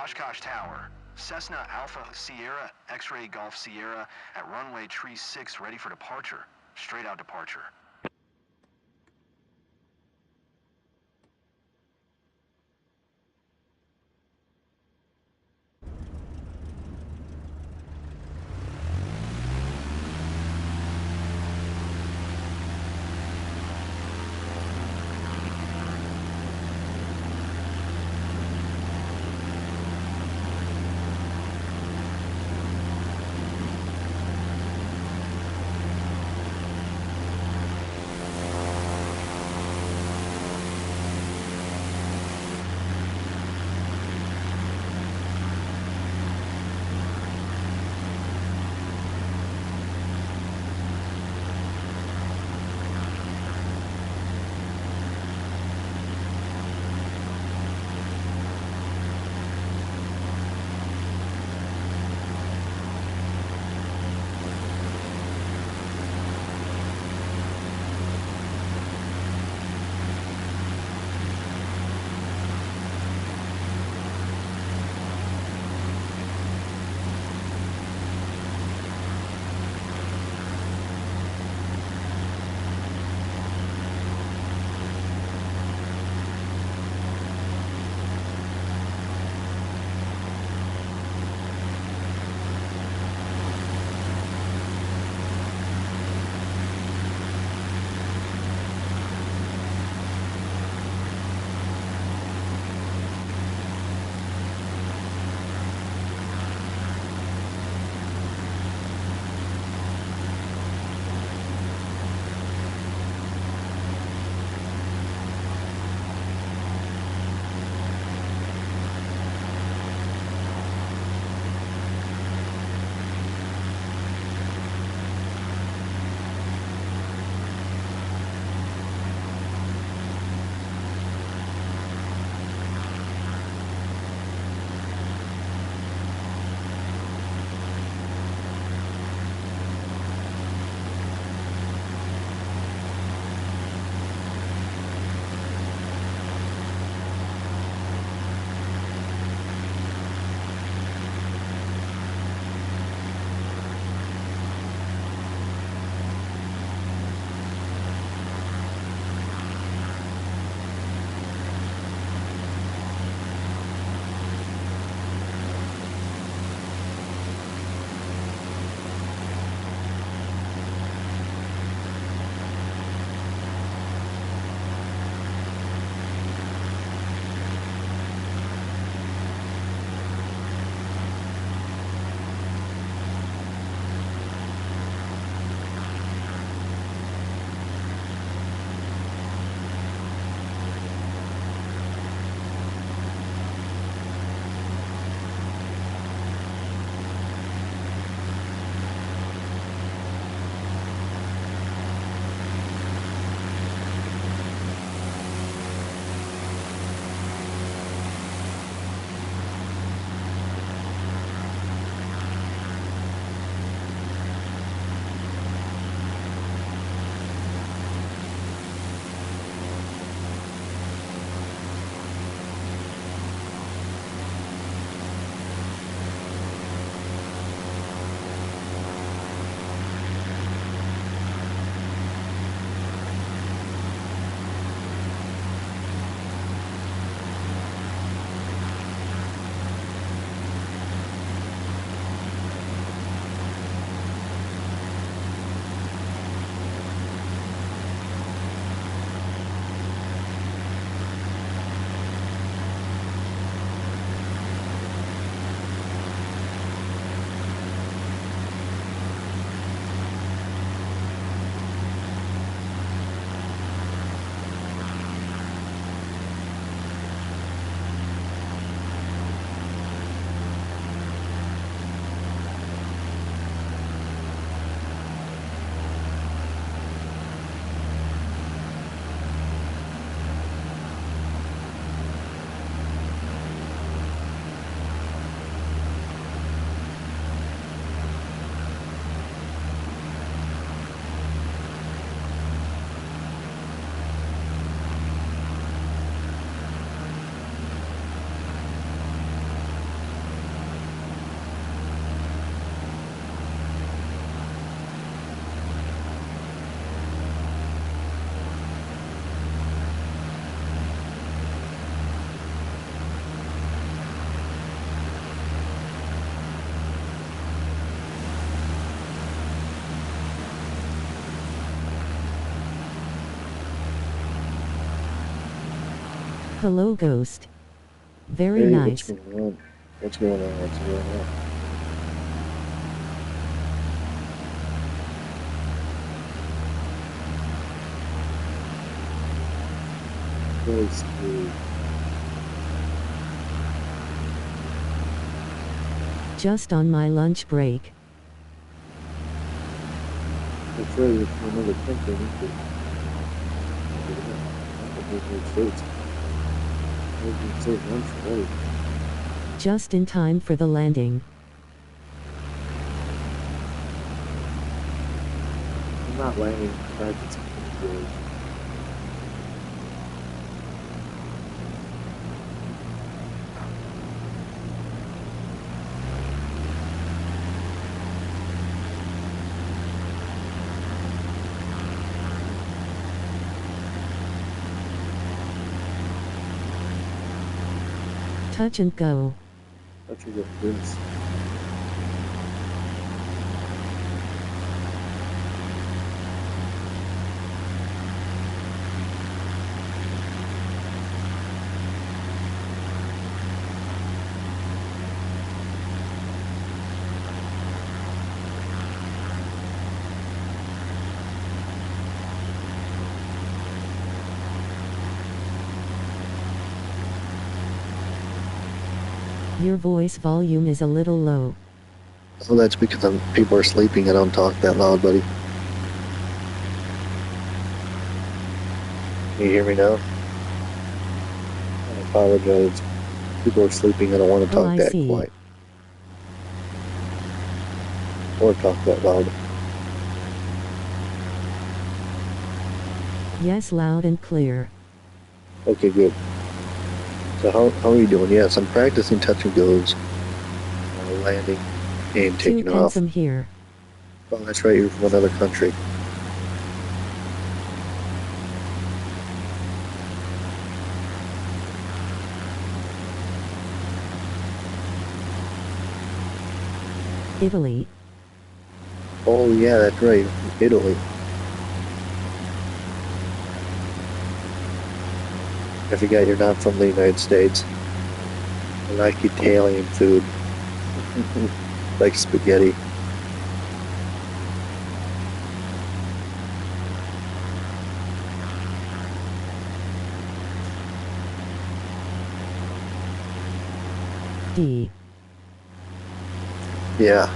Oshkosh Tower. Cessna Alpha Sierra, X-Ray Golf Sierra at runway tree 6 ready for departure. Straight out departure. Hello, Ghost. Very Hey, nice. what's going on? What's going on? What's going on? Let's see. Just on my lunch break. That's right, you're from another country, aren't you? United States. United States lunch, right? Just in time for the landing. I'm not landing. Practicing. Touch and go. That's a good place. Your voice volume is a little low. Oh, that's because people are sleeping. I don't talk that loud, buddy. Can you hear me now? I apologize. People are sleeping. I don't want to talk that quiet. Or talk that loud. Yes, loud and clear. Okay, good. So how are you doing? Yes, I'm practicing touch and goes, landing, and taking off. Too here. Oh, that's right. You're from another country. Italy. Oh yeah, that's right. Italy. I forgot you're not from the United States. I like Italian food. Like spaghetti. D. Yeah.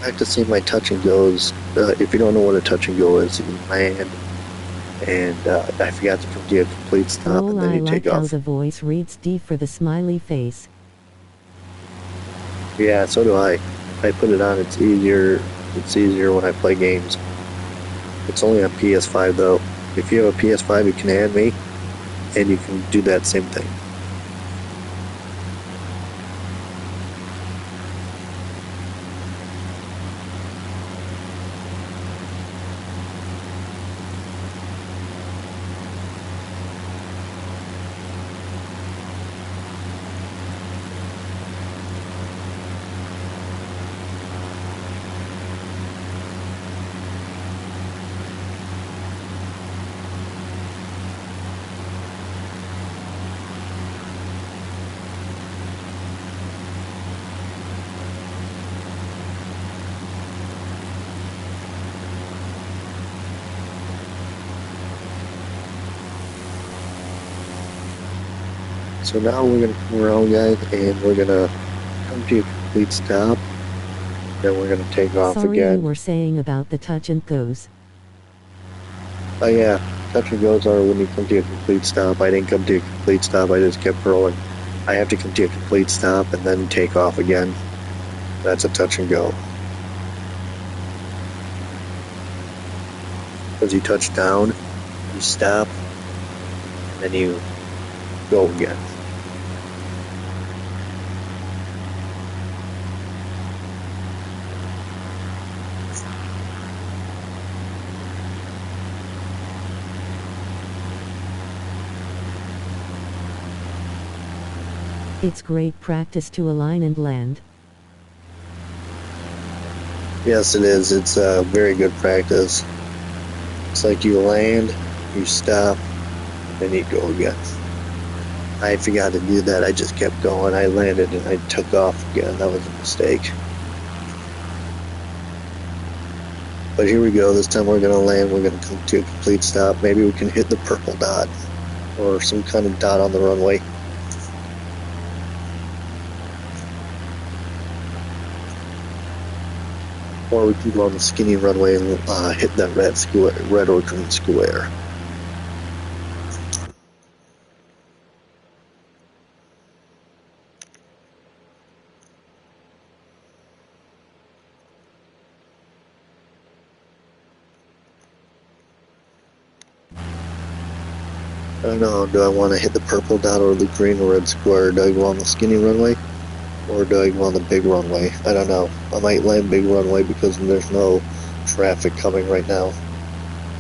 Practicing my touch and goes. If you don't know what a touch and go is, you land, and I forgot to come to a complete stop, and then you take off. I like how the voice reads D for the smiley face. Yeah, so do I. I put it on. It's easier. It's easier when I play games. It's only on PS5 though. If you have a PS5, you can add me, and you can do that same thing. So now we're going to come around, guys, and we're going to come to a complete stop. Then we're going to take off Sorry, again. you were saying about the touch and goes. Oh yeah, touch and goes are when you come to a complete stop. I didn't come to a complete stop, I just kept rolling. I have to come to a complete stop and then take off again. That's a touch and go. As you touch down, you stop, and then you go again. It's great practice to align and land. Yes, it is. It's a very good practice. It's like you land, you stop, then you go again. I forgot to do that. I just kept going. I landed and I took off again. That was a mistake. But here we go. This time we're going to land. We're going to come to a complete stop. Maybe we can hit the purple dot or some kind of dot on the runway. Or we can go on the skinny runway and hit that red or green square. I don't know, do I want to hit the purple dot or the green or red square? Do I go on the skinny runway? Or do I go on the big runway? I don't know. I might land big runway because there's no traffic coming right now.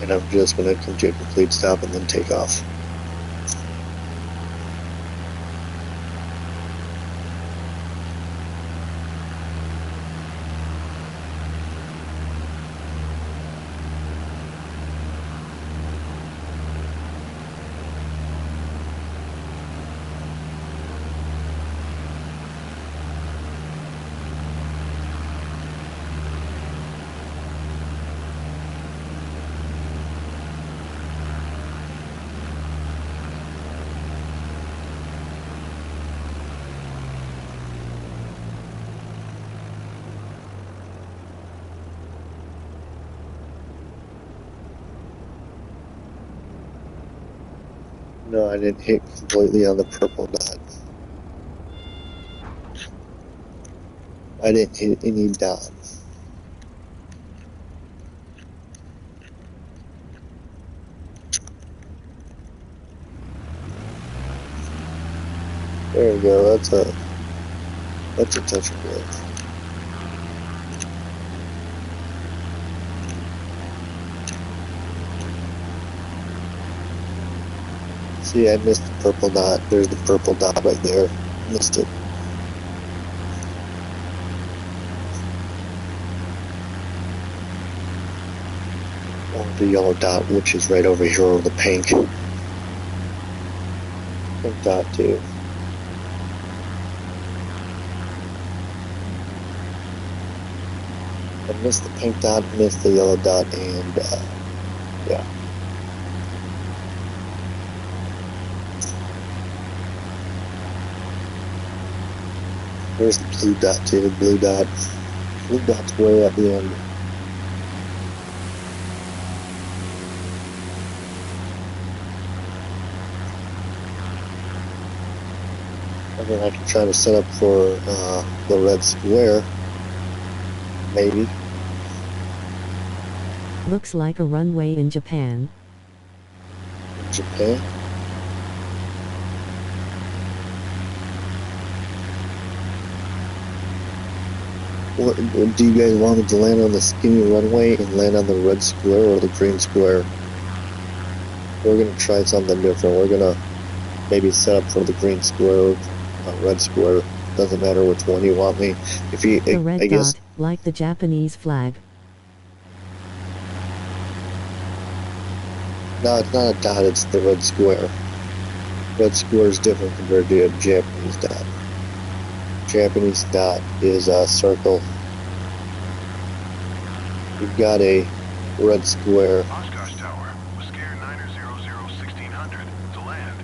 And I'm just going to come to a complete stop and then take off. No, I didn't hit completely on the purple dot. I didn't hit any dot. There we go. That's a touch and go. See, I missed the purple dot. There's the purple dot right there. Missed it. Or the yellow dot, which is right over here, or the pink. Pink dot too. I missed the pink dot, missed the yellow dot, and yeah. There's the blue dot too, blue dot. Blue dot's way at the end. And then I can try to set up for the red square. Maybe. Looks like a runway in Japan. In Japan? What, do you guys want me to land on the skinny runway and land on the red square or the green square? We're going to try something different. We're going to maybe set up for the green square or red square. Doesn't matter which one you want me. If you, The red I guess, dot, like the Japanese flag. no, it's not a dot, it's the red square. Red square is different compared to a Japanese dot. Japanese dot is a circle. You've got a red square. Oshkosh Tower, Whisker 900 1600 to land.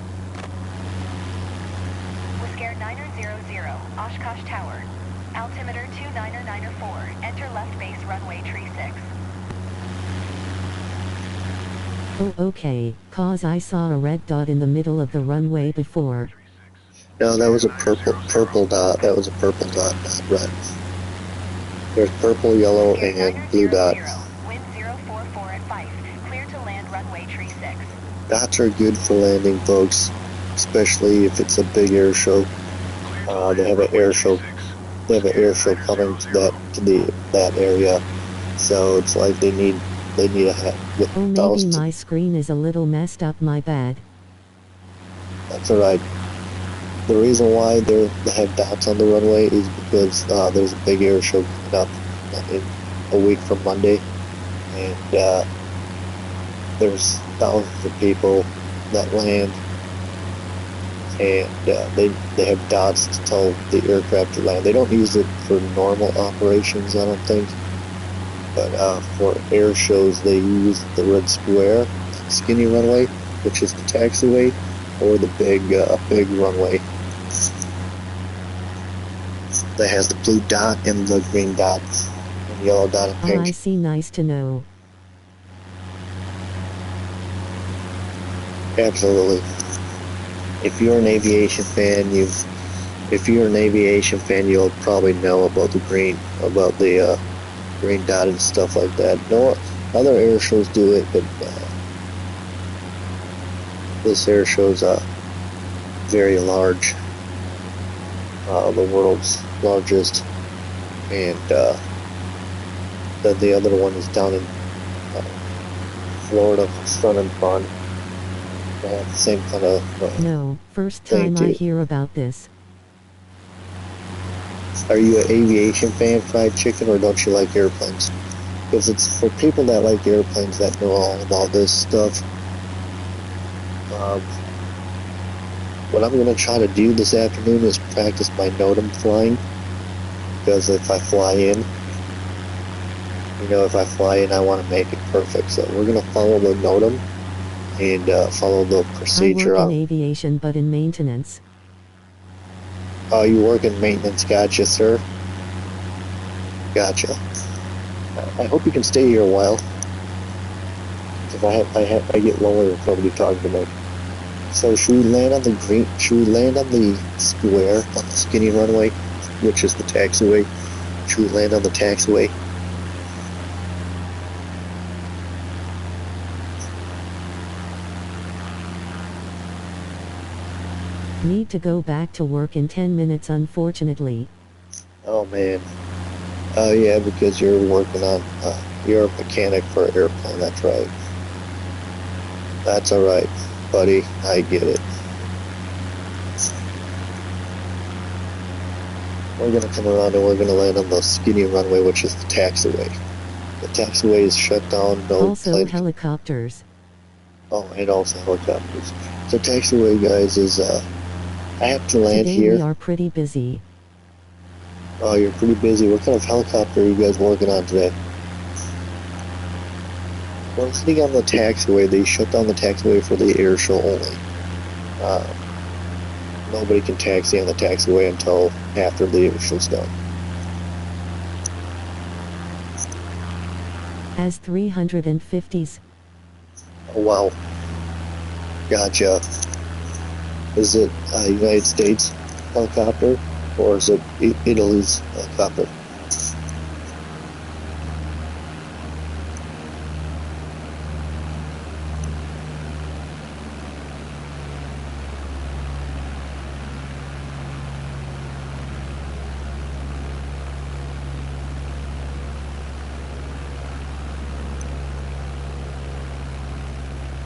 Whisker 900, Oshkosh Tower. Altimeter 29904, enter left base runway tree 6. Oh okay, cause I saw a red dot in the middle of the runway before. No, that was a purple dot. That was a purple dot, not red. There's purple, yellow, Spirit and blue 900, dots. wind 044 at Fife, clear to land runway tree 6. Dots are good for landing, folks, especially if it's a big air show. They have an air show. They have an air show coming to that area, so it's like they need a hat with Oh, maybe thousands. my screen is a little messed up, my bad. That's alright. The reason why they have dots on the runway is because there's a big air show coming up in a week from Monday, and there's thousands of people that land, and they have dots to tell the aircraft to land. They don't use it for normal operations, I don't think, but for air shows they use the red square, skinny runway, which is the taxiway, or the big runway that has the blue dot and the green dot and yellow dot and Oh, pink. I see, nice to know. Absolutely. If you're an aviation fan, you'll probably know about the green dot and stuff like that. No other air shows do it, but this air show's very large, the world's largest, and then the other one is down in Florida, Sun and Fun. They have the same kind of No, first Thank time I you. hear about this. Are you an aviation fan, Fried Chicken, or don't you like airplanes? Because it's for people that like airplanes that know all about this stuff. What I'm going to try to do this afternoon is practice my NOTAM flying. Because if I fly in, I want to make it perfect. So we're going to follow the NOTAM and follow the I procedure work in on. aviation but in maintenance. Oh, you work in maintenance. Gotcha, sir. Gotcha. I hope you can stay here a while. Because I get lower if nobody talking to me. So should we land on the square, on the skinny runway, which is the taxiway? Should we land on the taxiway? Need to go back to work in 10 minutes, unfortunately. Oh man. Oh yeah, because you're working on, you're a mechanic for an airplane, that's right. That's alright, buddy, I get it. We're gonna come around and we're gonna land on the skinny runway, which is the taxiway. The taxiway is shut down, no Also plane. helicopters. Oh, and also helicopters. So taxiway, guys, is, I have to land Today here. we are pretty busy. Oh, you're pretty busy. What kind of helicopter are you guys working on today? Well, sitting on the taxiway, they shut down the taxiway for the air show only. Nobody can taxi on the taxiway until after the air show's done. As 350s. Oh, wow. Gotcha. Is it United States helicopter, or is it Italy's helicopter?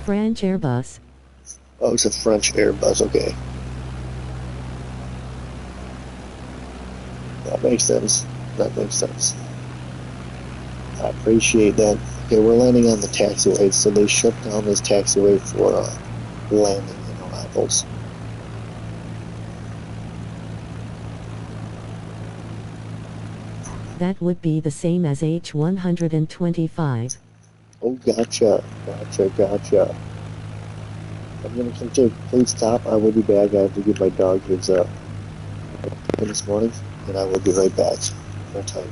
French Airbus. Oh, it's a French Airbus, okay. That makes sense. That makes sense. I appreciate that. Okay, we're landing on the taxiway, so they shut down this taxiway for landing and arrivals. That would be the same as H125. Oh, gotcha. Gotcha. I'm gonna come to. Please stop. I will be back. I have to give my dog his this morning, and I will be right back. No time.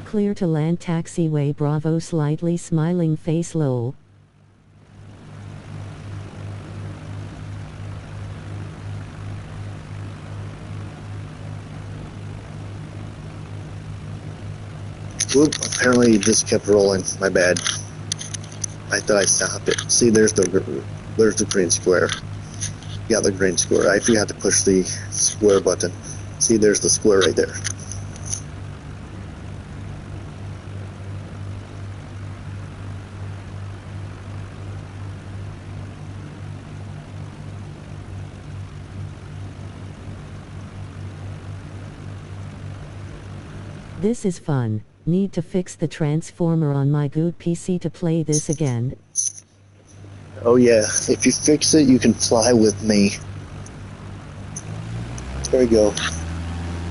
Clear to land taxiway Bravo slightly smiling face lol. Whoop, apparently it just kept rolling. My bad. I thought I stopped it. See, there's the green square. Yeah, the green square. I forgot to push the square button. See, there's the square right there. This is fun. Need to fix the transformer on my good PC to play this again. Oh yeah, if you fix it, you can fly with me. There you go.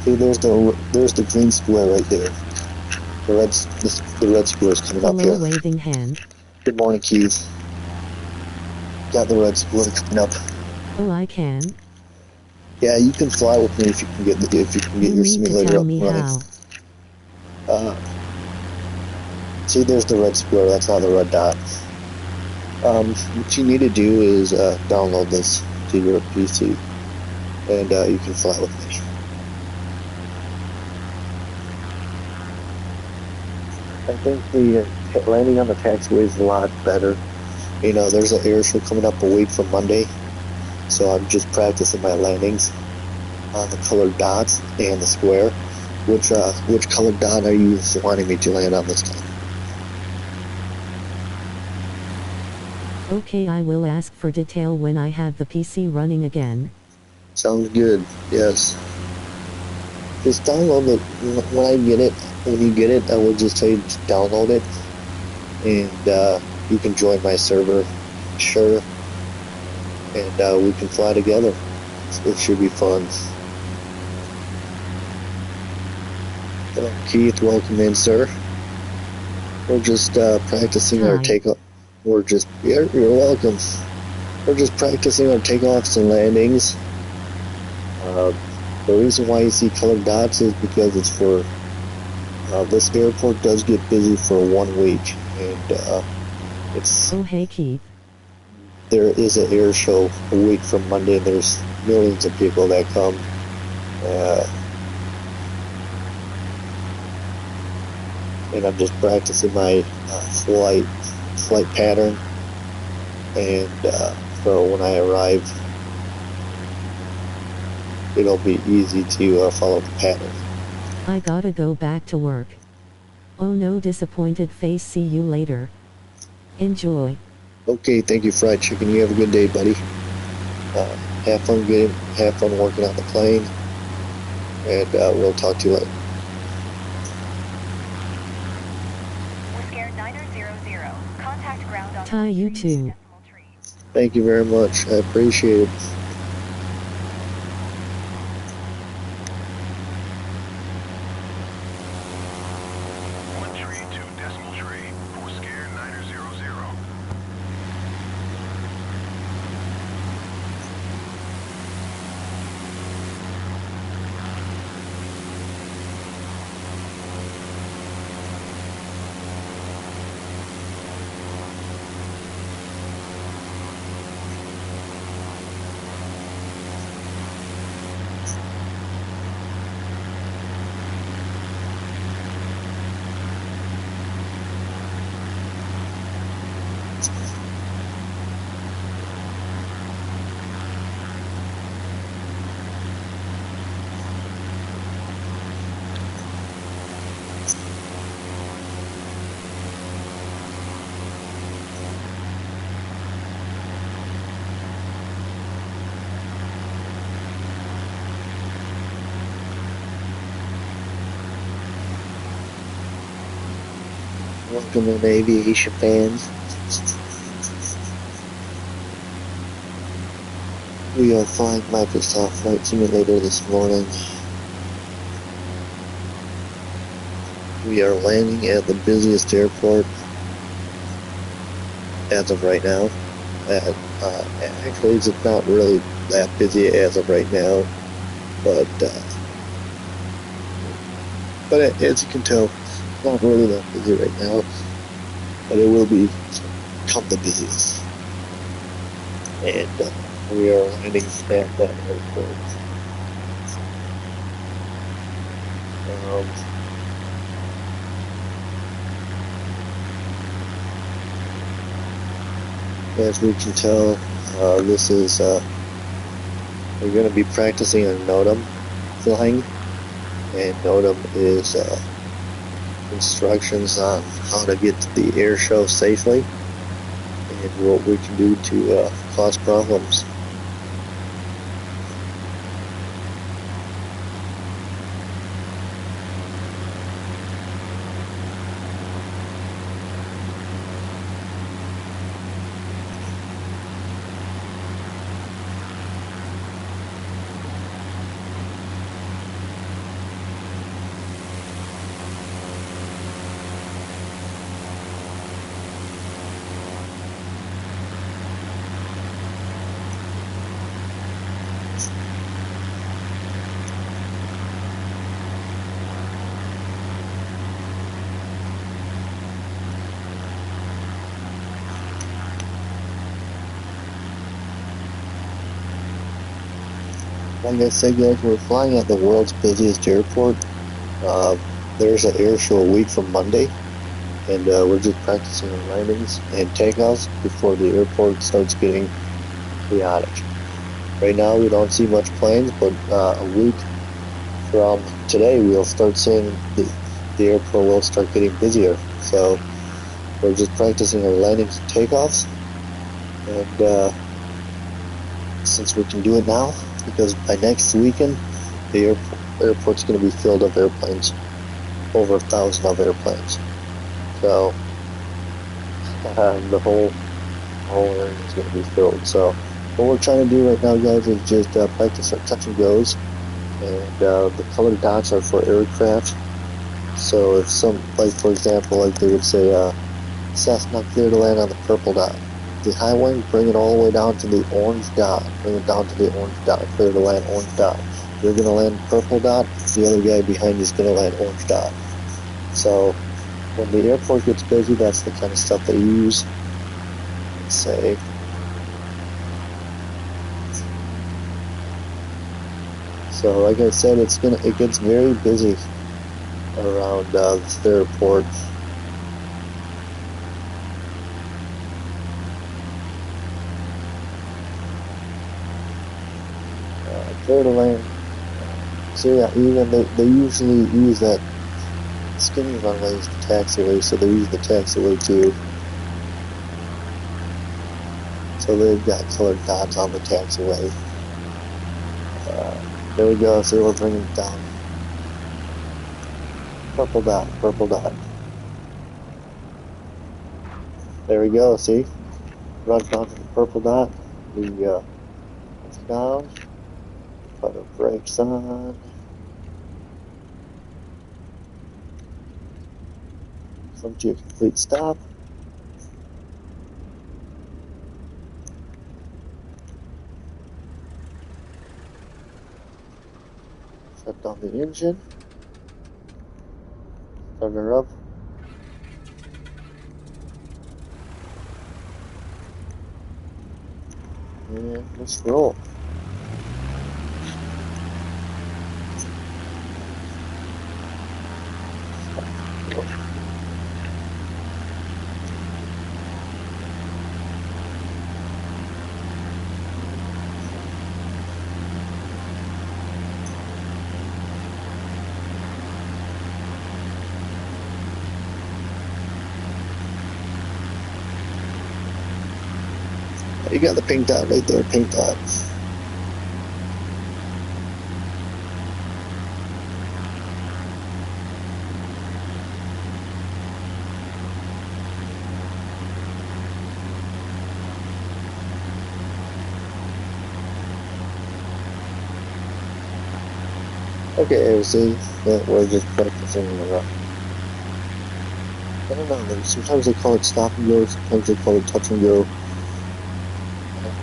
See, there's the green square right there. The red square is coming up Hello here. waving hand. Good morning, Keith. Got the red square coming up. Oh, I can. Yeah, you can fly with me if you can get You your need to simulator tell up me and running. how. See, there's the red square. That's not the red dot. What you need to do is download this to your PC, and you can fly with me. I think the landing on the taxiway is a lot better. You know, there's an air show coming up a week from Monday, so I'm just practicing my landings on the colored dots and the square. Which colored dot are you wanting me to land on this time? Okay, I will ask for detail when I have the PC running again. Sounds good. Yes. Just download it when you get it, I will just tell you to download it, and you can join my server, sure, and we can fly together. It should be fun. Hello, Keith. Welcome in, sir. We're just practicing our Hi. takeoff. You're welcome. We're just practicing our takeoffs and landings. The reason why you see colored dots is because it's for this airport does get busy for 1 week, and it's Oh hey Keith. there is an air show a week from Monday, and there's millions of people that come. And I'm just practicing my flight pattern, and so when I arrive, it'll be easy to follow the pattern. I gotta go back to work. Oh no, disappointed face, see you later. Enjoy. Okay, thank you, Fried Chicken. You have a good day, buddy. Have fun working on the plane, and we'll talk to you later. Whisker 9000. Contact ground on Ty, you too. decimal tree. Thank you very much. I appreciate it. One tree, 2 decimal tree. Whisker 9000. Welcome in, aviation fans. We are flying Microsoft Flight Simulator this morning. We are landing at the busiest airport as of right now. Actually, it's not really that busy as of right now, but as you can tell, Not really that busy right now, but it will become the busiest. And we are landing at that airport. As we can tell, this is we're going to be practicing a NOTAM flying, and NOTAM is instructions on how to get to the air show safely and what we can do to cause problems. Like I said, guys, we're flying at the world's busiest airport. There's an air show a week from Monday, and we're just practicing landings and takeoffs before the airport starts getting chaotic. Right now, we don't see much planes, but a week from today, we'll start seeing the airport will start getting busier. So we're just practicing our landings and takeoffs, and since we can do it now, because by next weekend, the airport's going to be filled of airplanes, over 1,000 of airplanes. So the whole area is going to be filled. So what we're trying to do right now, guys, is just practice our touch and goes, and the colored dots are for aircraft. So if like for example, like they would say, Cessna clear to land on the purple dot. The high wing, bring it all the way down to the orange dot. Bring it down to the orange dot. Clear to land orange dot. You're going to land purple dot. The other guy behind you is going to land orange dot. So when the airport gets busy, that's the kind of stuff they use. Let's say, so like I said, it gets very busy around this airport. Clear to land. So yeah, even they usually use that skinny runway as the taxiway, so they use the taxiway too. So they've got colored dots on the taxiway. There we go, so we're bringing it down. Purple dot, purple dot. There we go, see? Run down to the purple dot. It's down. Put our brakes on. Come to a complete stop. Shut down the engine. Start her up. And let's roll. You got the pink dot right there, pink dot. Okay, see, we're just practicing the run. I don't know, sometimes they call it stop and go, sometimes they call it touch and go. I don't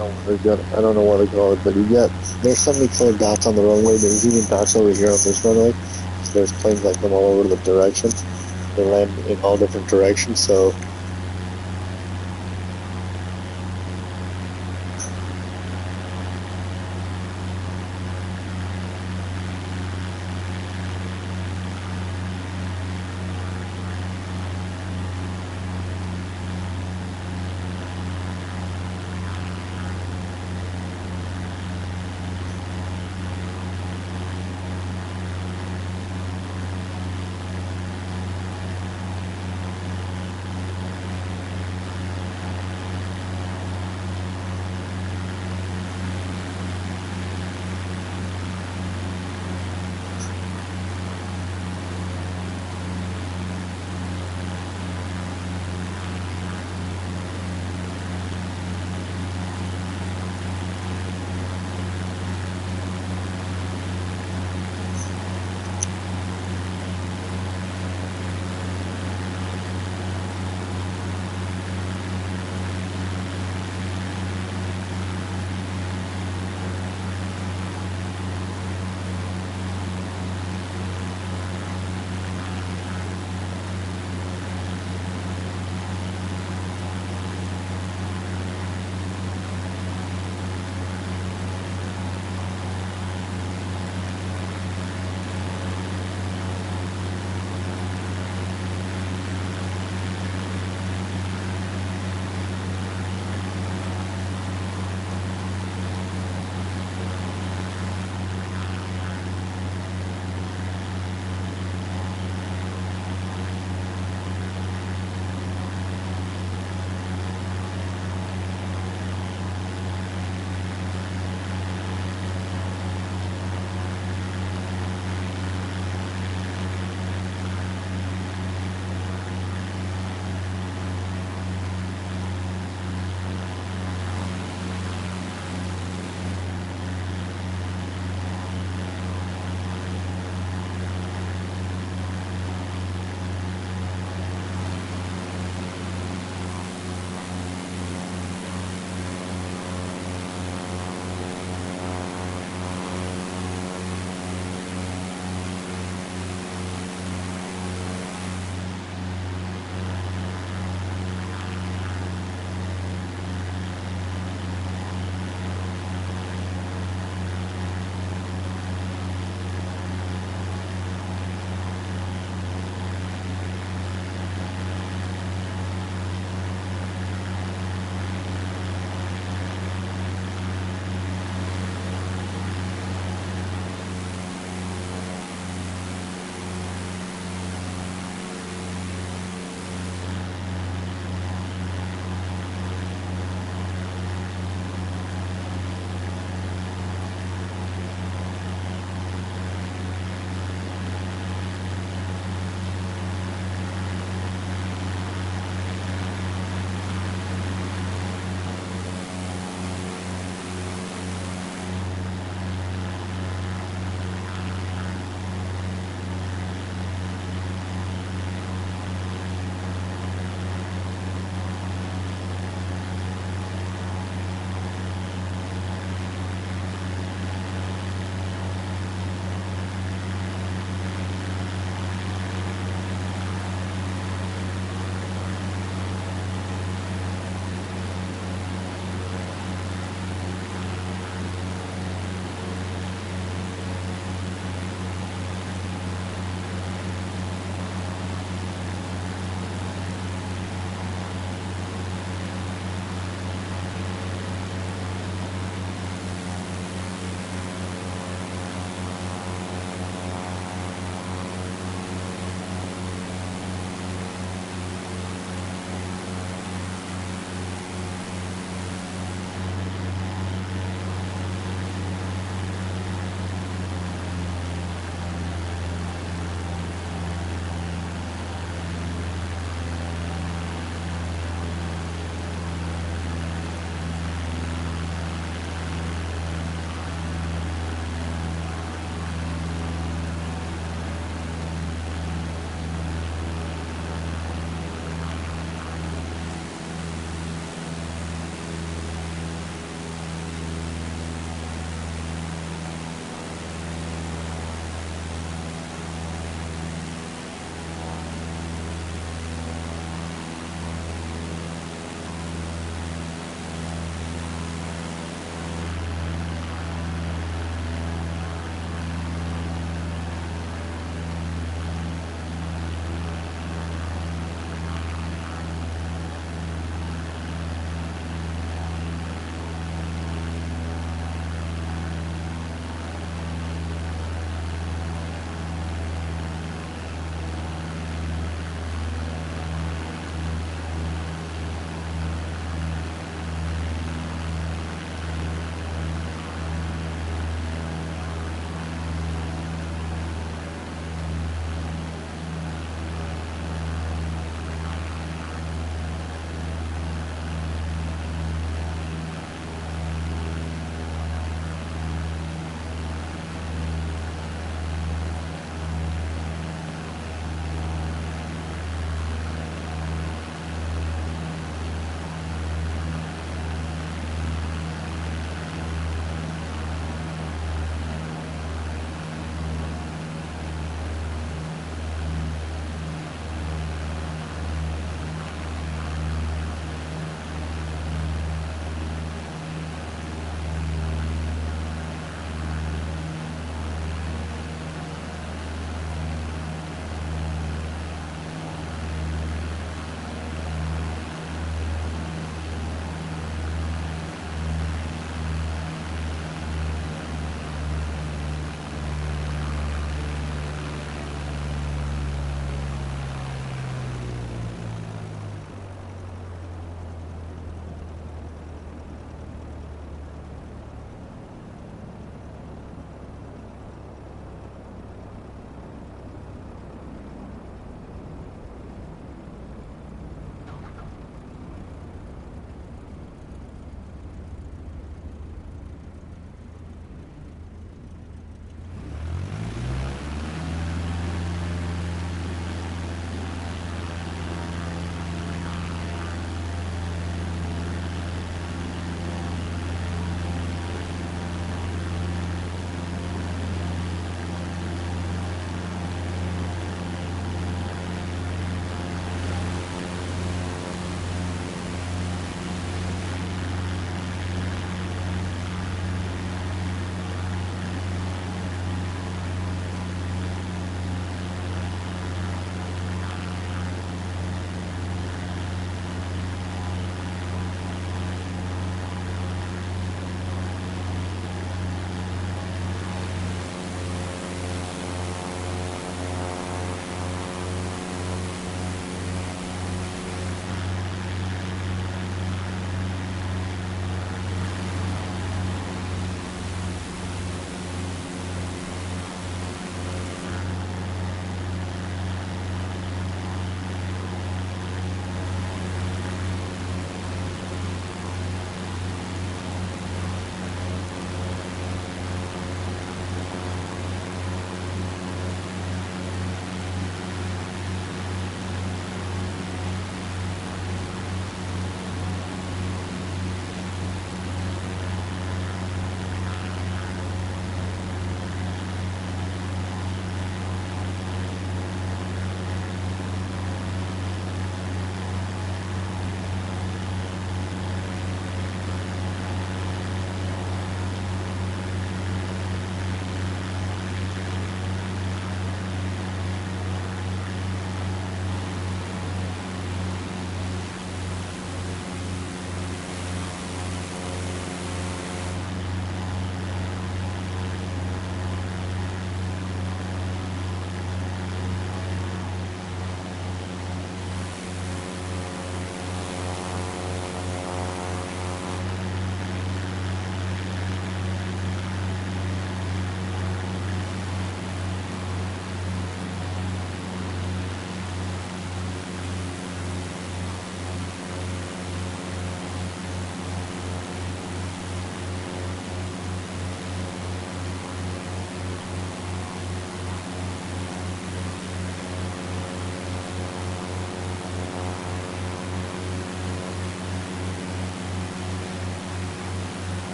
know what they call it, but there's so many colored dots on the runway. There's even dots over here on this runway. So there's planes that come all over the direction. They land in all different directions, so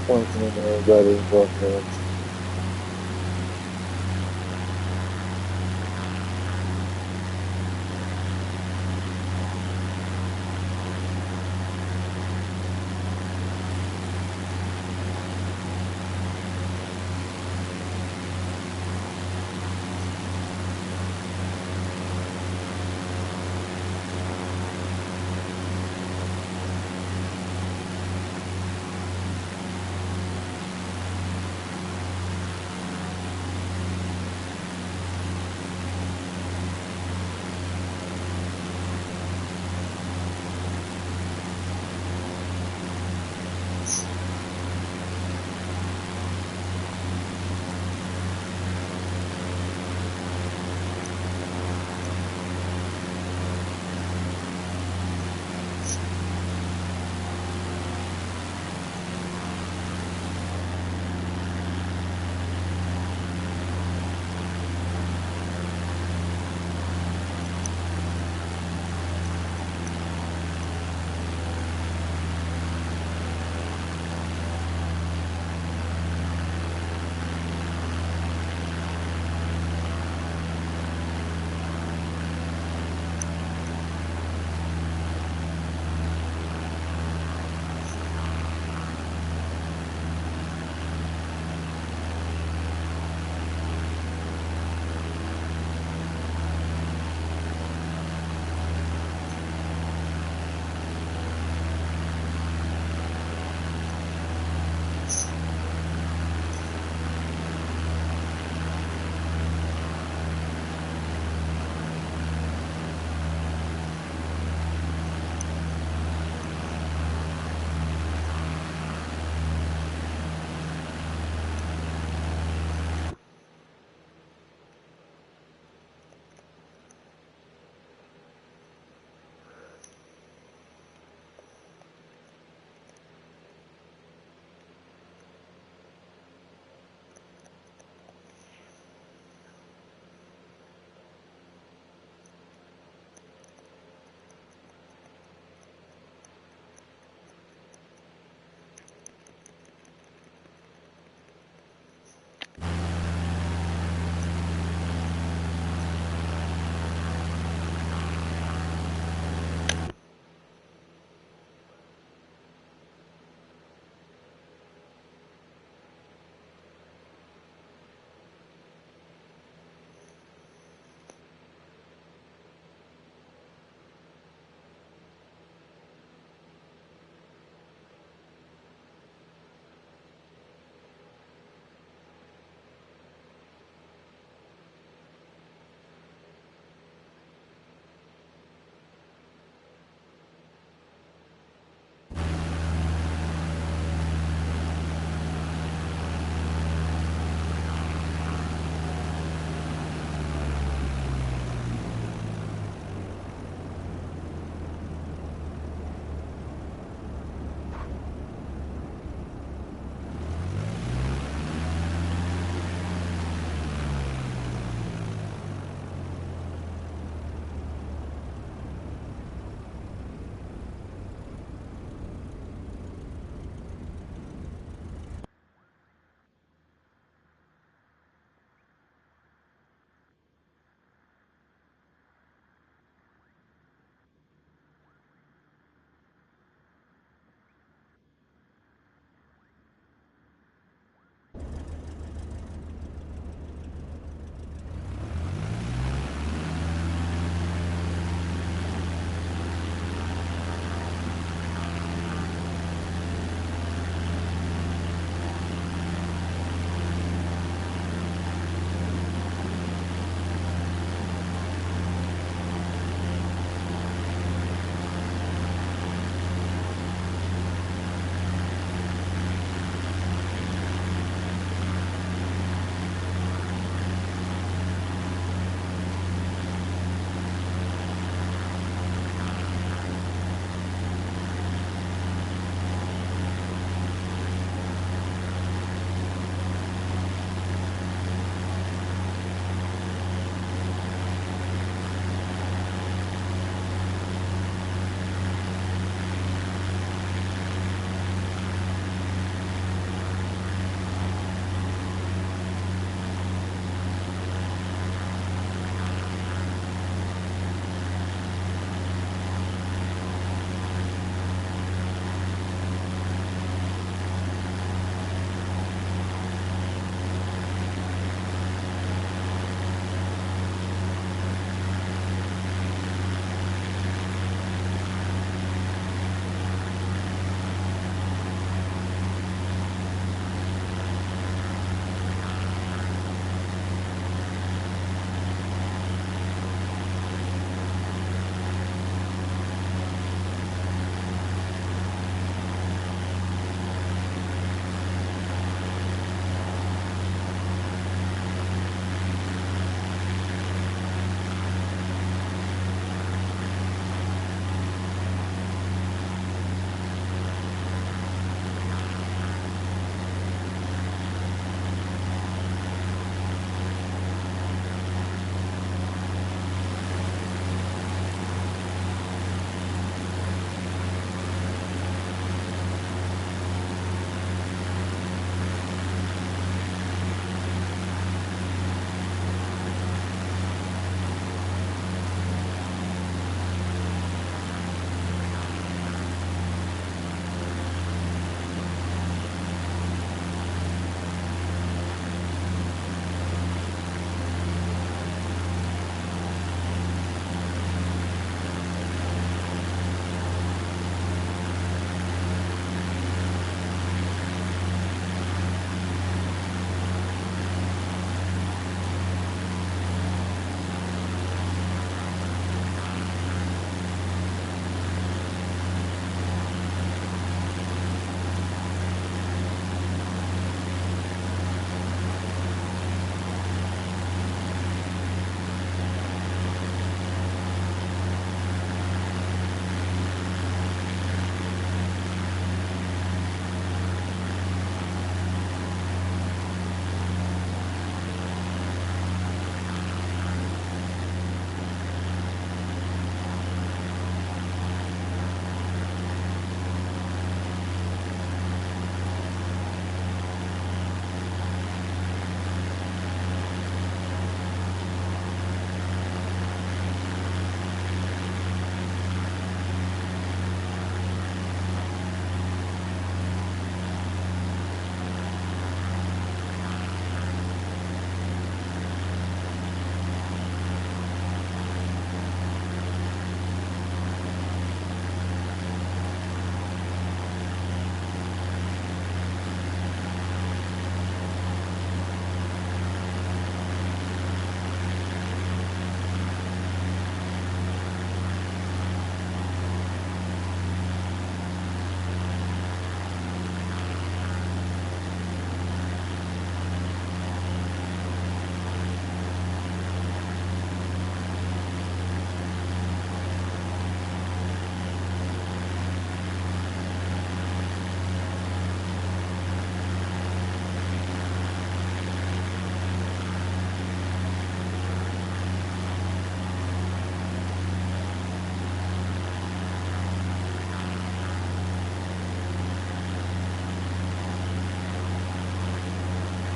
Welcome everybody. Welcome.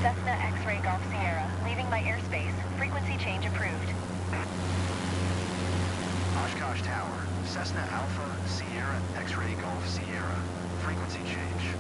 Cessna X-Ray Golf Sierra, leaving my airspace. Frequency change approved. Oshkosh Tower, Cessna Alpha Sierra X-Ray Golf Sierra. Frequency change.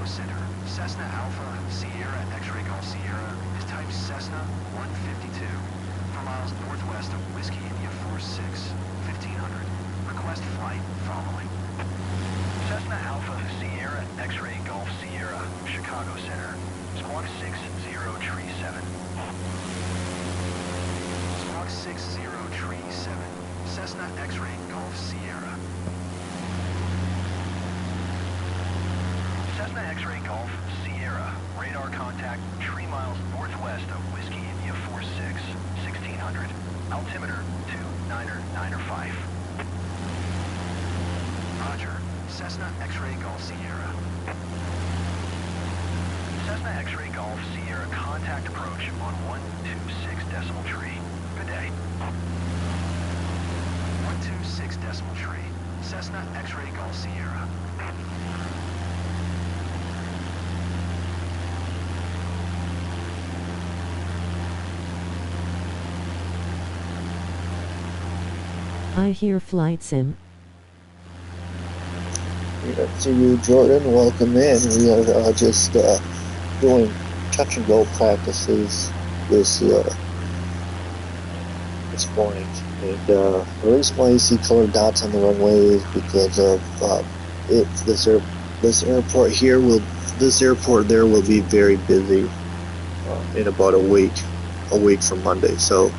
Center. Cessna Alpha Sierra X-Ray Golf Sierra is type Cessna 152 for miles northwest of Whiskey India 46, 1500. Request flight following. Cessna Alpha Sierra X-Ray Golf Sierra, Chicago Center. Squawk 6037. Squawk 6037. Cessna X-Ray Golf Sierra. Cessna X-Ray Golf Sierra. Radar contact 3 miles northwest of Whiskey India 46, 1600. Altimeter 29905. Roger. Cessna X-Ray Golf Sierra. Cessna X-Ray Golf Sierra, contact approach on 126 decimal tree. Good day. 126 decimal tree. Cessna X-Ray Golf Sierra. I hear flight sim. To you, Jordan. Welcome in. We are just doing touch and go practices this morning, and the reason why you see colored dots on the runway is because of this airport here this airport there will be very busy in about a week from Monday. So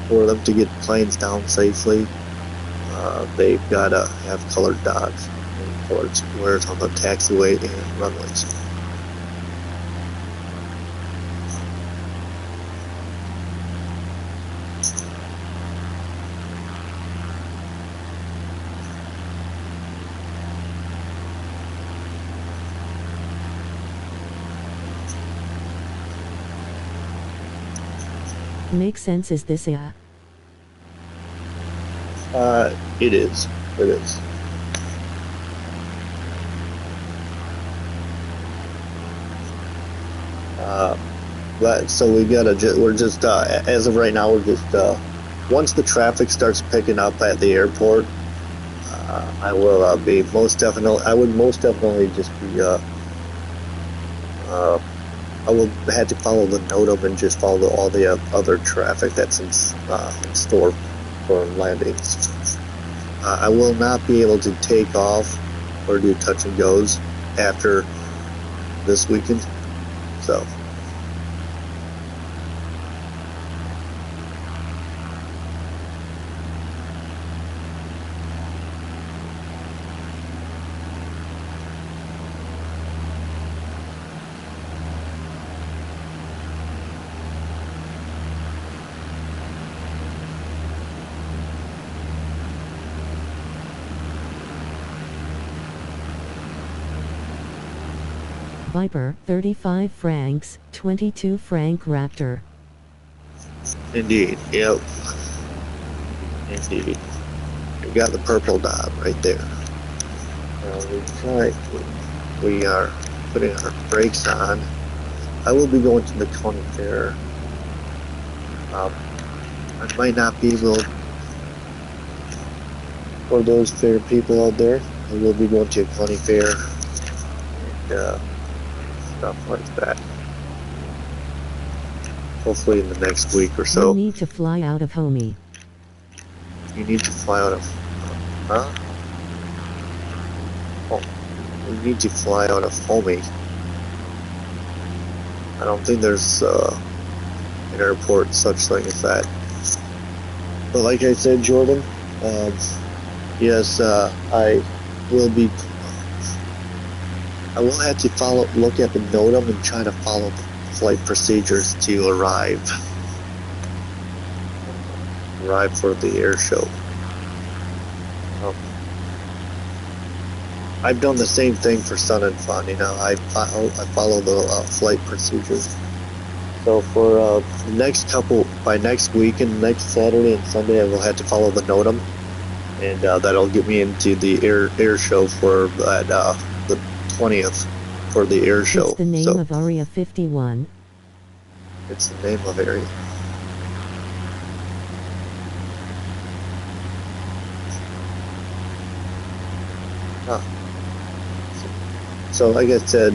for them to get planes down safely, they've got to have colored dots and colored squares on the taxiway and runways. Makes sense. Is this a? It is. It is. But so we gotta we're just as of right now we're just once the traffic starts picking up at the airport, I will be most definitely. I would most definitely just be. I will have to follow the NOTAM and just follow all the other traffic that's in store for landings. I will not be able to take off or do touch and goes after this weekend. So. Viper, 35 francs, 22 franc Raptor. Indeed, yep. Indeed. We got the purple dot right there. We are putting our brakes on. I will be going to the county fair. I might not be able, for those fair people out there, I will be going to a county fair and stuff like that. Hopefully in the next week or so. You need to fly out of Homey. You need to fly out of... Huh? Oh. You need to fly out of Homey. I don't think there's an airport such thing as that. But like I said, Jordan, yes, I will be... I will have to look at the NOTAM and try to follow the flight procedures to arrive for the air show. I've done the same thing for Sun and Fun. You know, I follow the flight procedures. So for the next by next weekend, next Saturday and Sunday, I will have to follow the NOTAM, and that'll get me into the air show for that the 20th for the air show. It's the name of Area 51. It's the name of area. Huh. So like I said,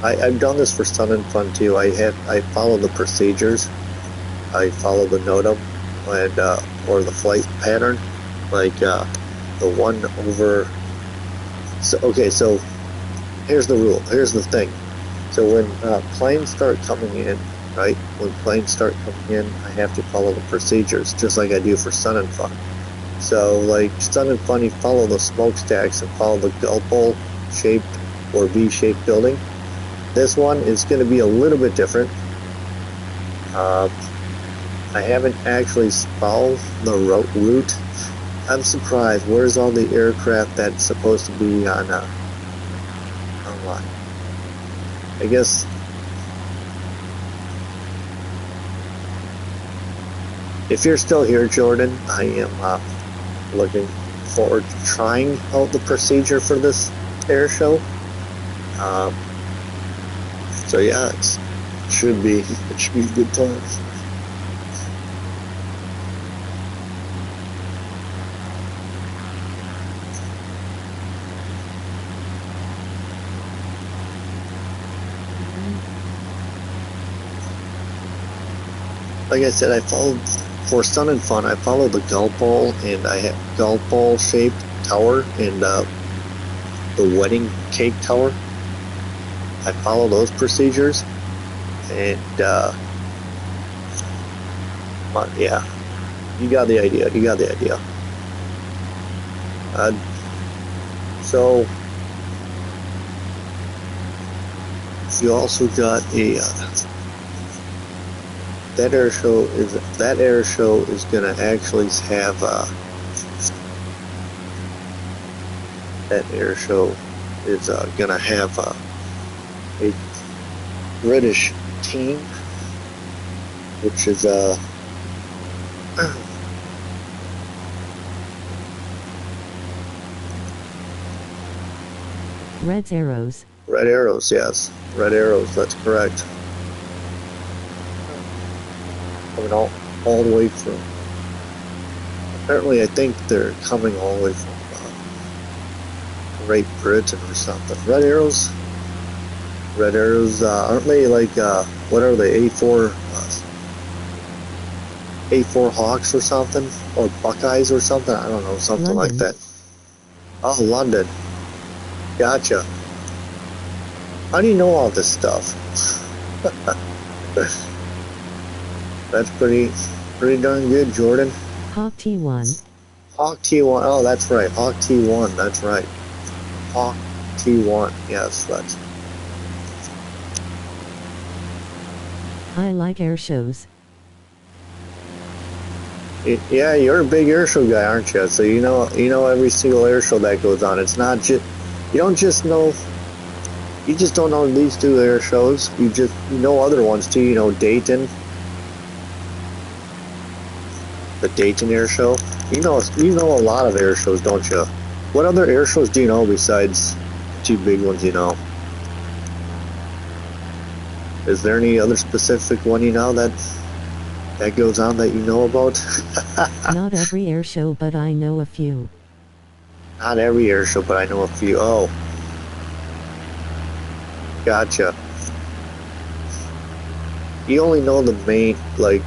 I've done this for Sun and Fun too. I follow the procedures. I follow the NOTAM and or the flight pattern, like the one over. So okay, so here's the rule. Here's the thing. So when planes start coming in, right? When planes start coming in, I have to follow the procedures, just like I do for Sun and Fun. So like Sun and Fun, you follow the smokestacks and follow the gulp bowl shaped or V-shaped building. This one is going to be a little bit different. I haven't actually followed the route. I'm surprised. Where's all the aircraft that's supposed to be on online? I guess if you're still here, Jordan, I am looking forward to trying out the procedure for this air show. So yeah, it should be a good time. Like I said, I followed for Sun and Fun. I followed the gulp bowl, and I have gulp bowl shaped tower and the wedding cake tower. I follow those procedures, and but yeah, you got the idea. You got the idea. So you also got a. That air show is gonna actually have that air show is gonna have a British team, which is Red Arrows. Red Arrows, yes, Red Arrows. That's correct. Coming all the way from. Apparently, I think they're coming all the way from Great Britain or something. Red Arrows. Red Arrows, aren't they like what are they? A4 Hawks or something, or Buckeyes or something? I don't know, something like London. that. Oh, London. Gotcha. How do you know all this stuff? That's pretty darn good, Jordan. Hawk T1. Hawk T1. Oh, that's right. Hawk T1. That's right. Hawk T1. Yes, that's. I like air shows. Yeah, you're a big air show guy, aren't you? So you know every single air show that goes on. It's not just you just don't know these two air shows. You know other ones too. You know Dayton, the Dayton Air Show. You know a lot of air shows, don't you? What other air shows do you know besides the two big ones? You know. Is there any other specific one you know that goes on that you know about? Not every air show, but I know a few. Not every air show, but I know a few. Oh. Gotcha. You only know the main, like...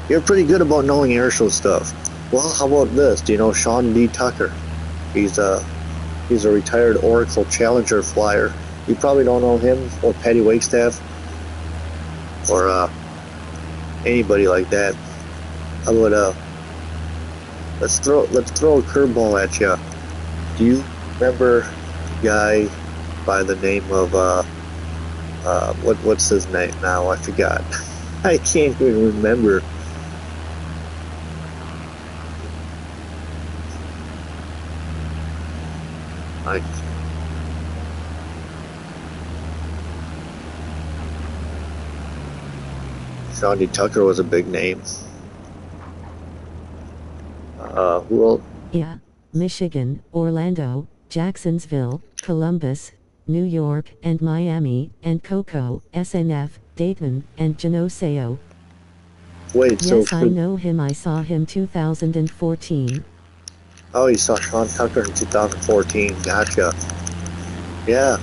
You're pretty good about knowing air show stuff. Well, how about this? Do you know Sean D. Tucker? He's a retired Oracle Challenger flyer. You probably don't know him, or Patty Wakestaff, or anybody like that. How about let's throw a curveball at you. Do you remember a guy by the name of what's his name now? I forgot. I can't even remember. Sean D. Tucker was a big name. Who else? Yeah. Michigan, Orlando, Jacksonville, Columbus, New York, and Miami, and Cocoa, SNF, Dayton, and Geneseo. Wait, so Yes, I know him. I saw him 2014. Oh, you saw Sean Tucker in 2014. Gotcha. Yeah.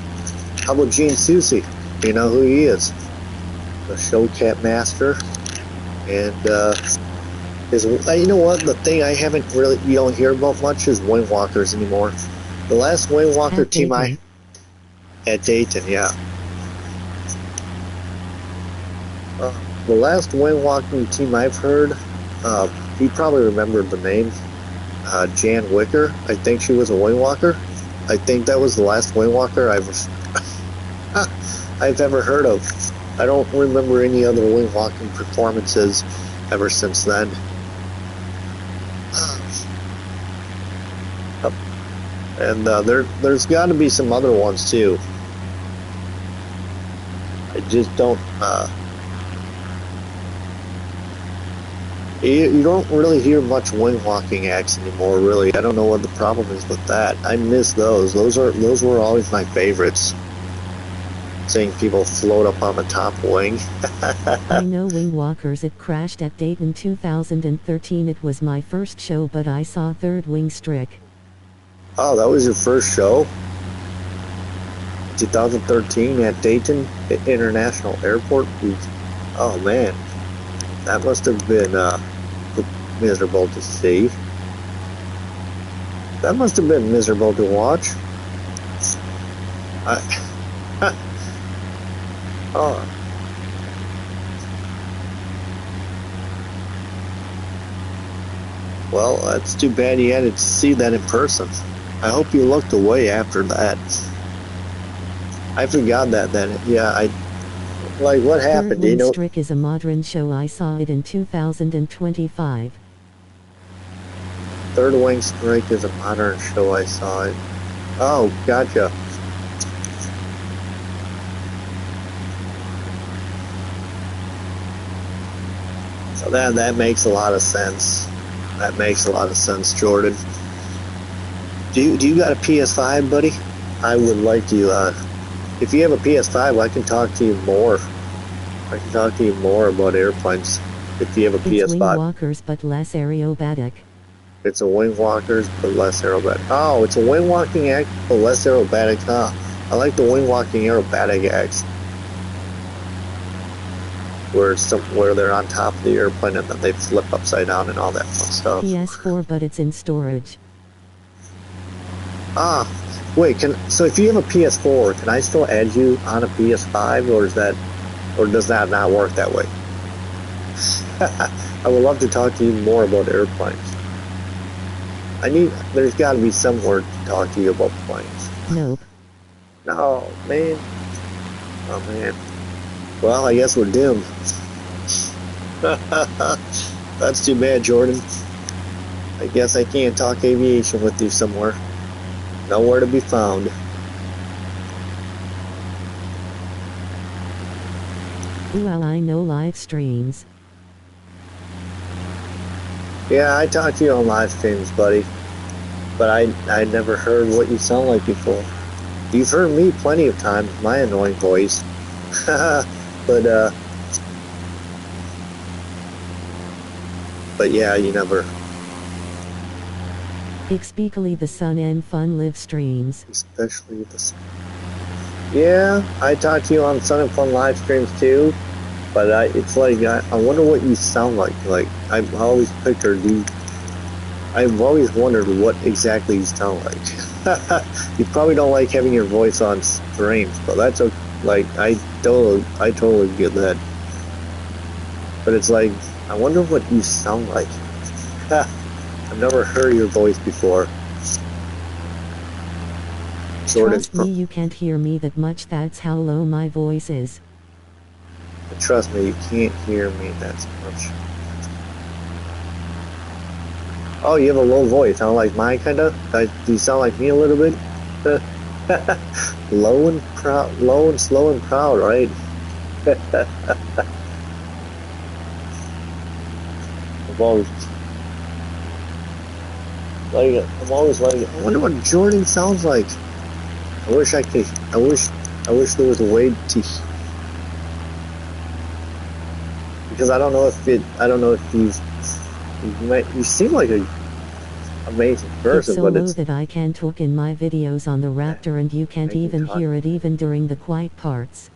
How about Gene Susi? You know who he is? The Showcat Master. And you know what? The thing I haven't really, you don't hear about much is Wing Walkers anymore. The last Wing Walker At team Dayton. at Dayton, yeah. The last Wing Walking team I've heard, you probably remember the name, Jan Wicker. I think she was a Wing Walker. I think that was the last Wing Walker I've ever heard of. I don't remember any other Wing Walking performances ever since then. And there's got to be some other ones too. I just don't. You don't really hear much wing walking acts anymore, really. I don't know what the problem is with that. I miss those. Those were always my favorites. Seeing people float up on the top wing. I know Wing Walkers. It crashed at Dayton 2013. It was my first show, but I saw Third Wing Strick. Oh, that was your first show? 2013 at Dayton International Airport? Oh man, that must have been miserable to see. That must have been miserable to watch. Oh. Well, that's too bad you had to see that in person. I hope you looked away after that. I forgot that then. Yeah, like what happened? Third Do you Wing know? Strick is a modern show. I saw it in 2025. Third Wing Strike is a modern show. I saw it. Oh, gotcha. So that makes a lot of sense. That makes a lot of sense, Jordan. Do you got a PS5, buddy? I would like to. If you have a PS5, I can talk to you more. I can talk to you more about airplanes. If you have a It's Wing PS5, Walkers but less aerobatic. it's a Wing Walkers but less aerobatic. Oh, it's a Wing Walking act but less aerobatic. Huh? I like the Wing Walking aerobatic acts, where they're on top of the airplane and then they flip upside down and all that fun stuff. PS4 but it's in storage. Ah, wait. So if you have a PS4, can I still add you on a PS5, or does that not work that way? I would love to talk to you more about airplanes. There's got to be somewhere to talk to you about planes. Nope. No, man. Oh man. Well, I guess we're doomed. That's too bad, Jordan. I guess I can't talk aviation with you somewhere. Nowhere to be found. Well, I know live streams. Yeah, I talked to you on live streams, buddy. But I never heard what you sound like before. You've heard me plenty of times, my annoying voice. But yeah, you never. Especially the Sun and Fun live streams. Especially this. Yeah, I talk to you on Sun and Fun live streams too, but it's like I wonder what you sound like. Like I've always pictured you. I've always wondered what exactly you sound like. You probably don't like having your voice on streams, but that's okay. Like I totally get that. But it's like I wonder what you sound like. I've never heard your voice before. Trust me, you can't hear me that much. That's how low my voice is. Trust me, you can't hear me that much. Oh, you have a low voice. Sound like mine, kinda? Do you sound like me a little bit? Low and proud, low and slow and proud, right? I'm always like, I wonder what Jordan sounds like. I wish there was a way to, because I don't know if you seem like amazing It's person, so but low it's that I can talk in my videos on the Raptor and you can't I can even talk. hear it even during the quiet parts.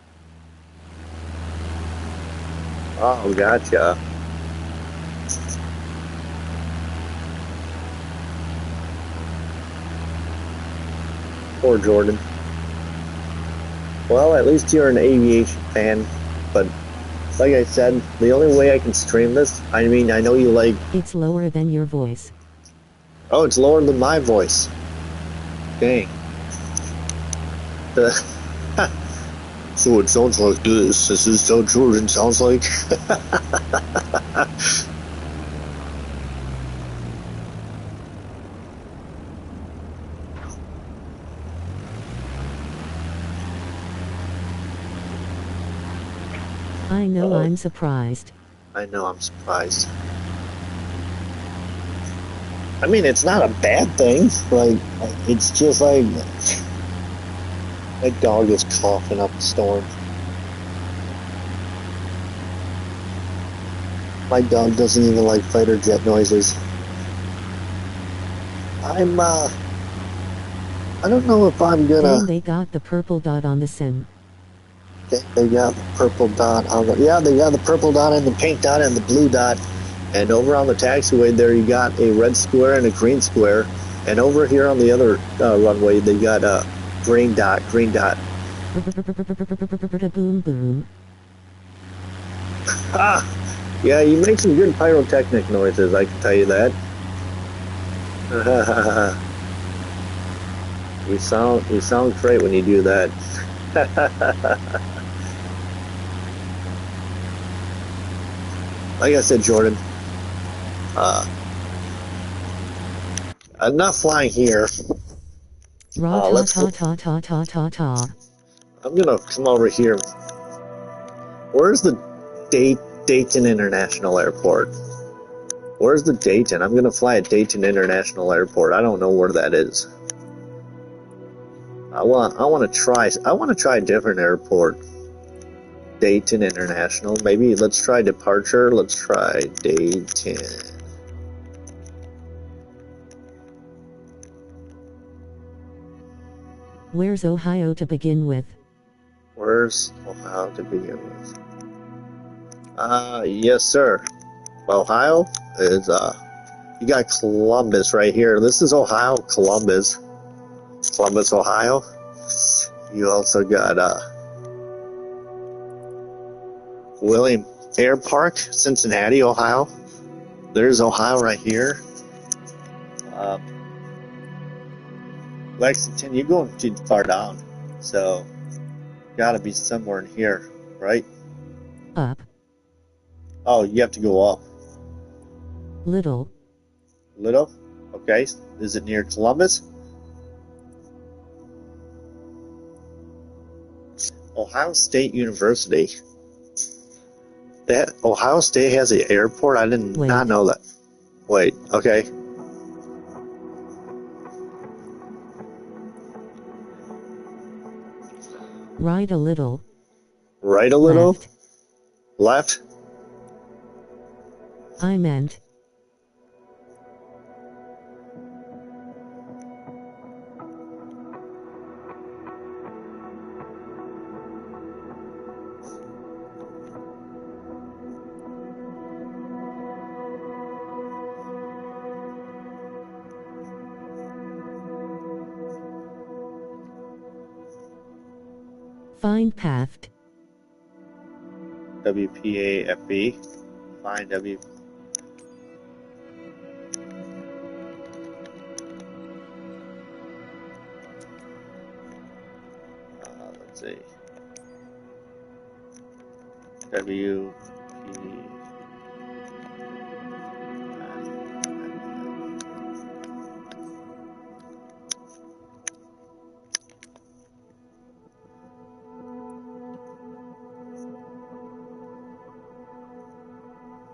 Oh, gotcha. Poor Jordan. Well, at least you're an aviation fan, but like I said, the only way I can stream this, I mean, I know you like... It's lower than your voice. Oh, it's lower than my voice. Dang. So it sounds like this. This is how Jordan sounds like. I know Uh-oh. I'm surprised. I know, I'm surprised. I mean, it's not a bad thing. Like, it's just like... My dog is coughing up a storm. My dog doesn't even like fighter jet noises. I don't know if I'm gonna... Dang, they got the purple dot on the sim. They got the purple dot on the... Yeah, they got the purple dot and the pink dot and the blue dot. And over on the taxiway there, you got a red square and a green square. And over here on the other runway, they got a green dot, green dot. Boom boom. Ah! Yeah, you make some good pyrotechnic noises, I can tell you that. You sound great when you do that. Like I said, Jordan, enough flying here. Ra ta Let's ta ta ta ta ta ta. I'm gonna come over here. Where's the Dayton International Airport? Where's the Dayton? I'm gonna fly at Dayton International Airport. I don't know where that is. I want to try a different airport. Dayton International. Maybe let's try departure. Let's try Dayton. Where's Ohio to begin with? Where's Ohio to begin with? Yes, sir. Ohio is, you got Columbus right here. This is Ohio, Columbus, Ohio. You also got, William Air Park, Cincinnati, Ohio. There's Ohio right here. Lexington, you're going too far down, so gotta be somewhere in here, right? Up. Oh, you have to go up. Little. Little? Okay. Is it near Columbus? Ohio State University. That Ohio State has an airport? I did not know that. Wait, okay. Right a little. Right a little? Left. Left? I meant. Find path. WPAFB. Find W. Let's see. WP.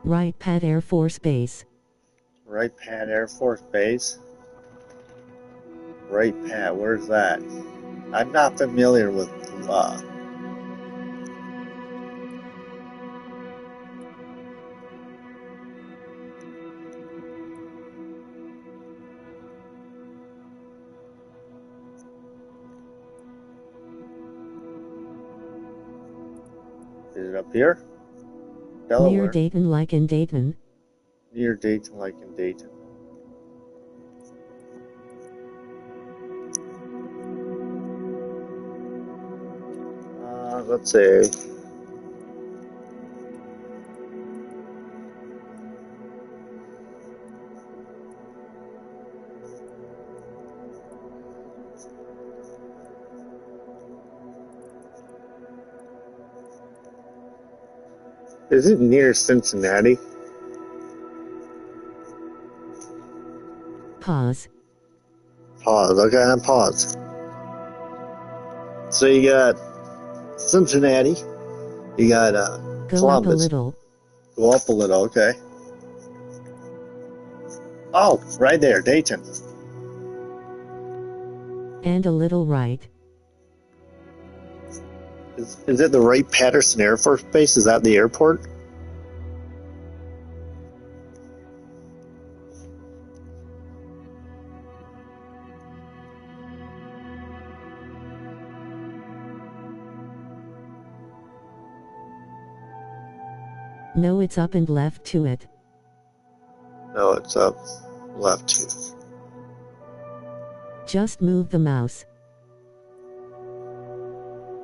Wright Pat Air Force Base. Wright Pat Air Force Base. Wright Pat, where's that? I'm not familiar with Is it up here? Near Delaware. Dayton like in Dayton. Near Dayton like in Dayton. Let's say is it near Cincinnati? Pause. Pause. Okay, I'm pause. So you got Cincinnati. You got Go Columbus. up a little. Go up a little, okay. Oh, right there, Dayton. And a little right. Is it the Wright-Patterson Air Force Base? Is that the airport? No, it's up and left to it. No, it's up left too. Just move the mouse.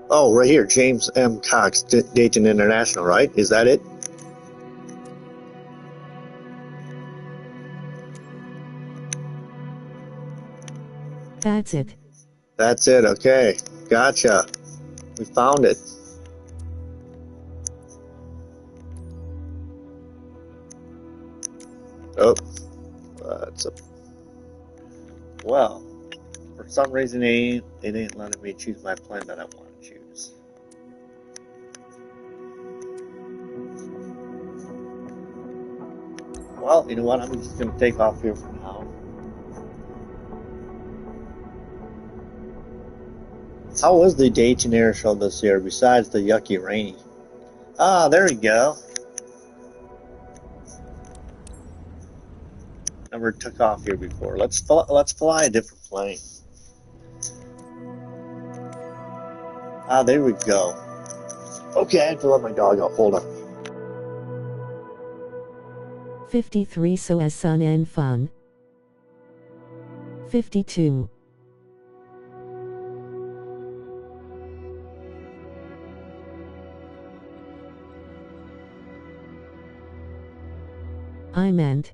Oh, right here, James M. Cox, Dayton International, right? Is that it? That's it. That's it, okay. Gotcha. We found it. Oh, that's a... Well, for some reason it ain't letting me choose my plane that I want to choose. Well, you know what? I'm just going to take off here for now. How was the Dayton Air Show this year besides the yucky rainy? Ah, there we go. Never took off here before. Let's fly a different plane. Ah, there we go. Okay, I have to let my dog out. Hold on. 53 so as sun and fun. 52. I meant.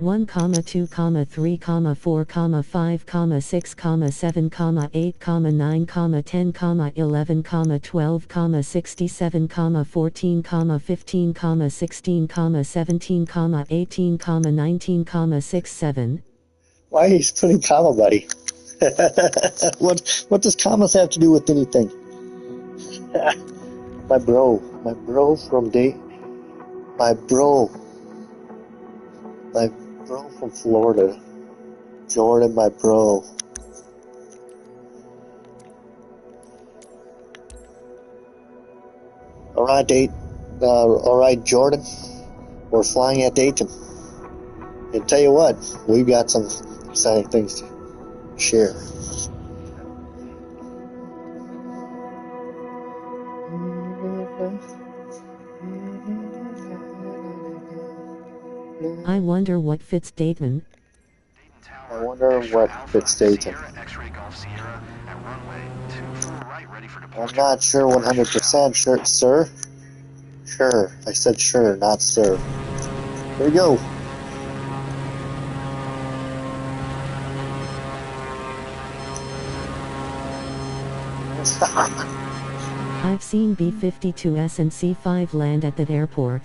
One, 2, 3, 4, 5, 6, 7, 8, 9, 10, 11, 12, 67, 14, 15, 16, 17, 18, 19, 6, 7. Why he's putting comma, buddy? What does commas have to do with anything? my bro from Florida, Jordan, my bro. All right, Jordan, we're flying at Dayton. And tell you what, we've got some exciting things to share. I wonder what fits Dayton. I wonder what fits Dayton. I'm not sure 100% sure, sir. Sure, I said sure, not sir. Here we go. I've seen B-52s and C-5 land at that airport.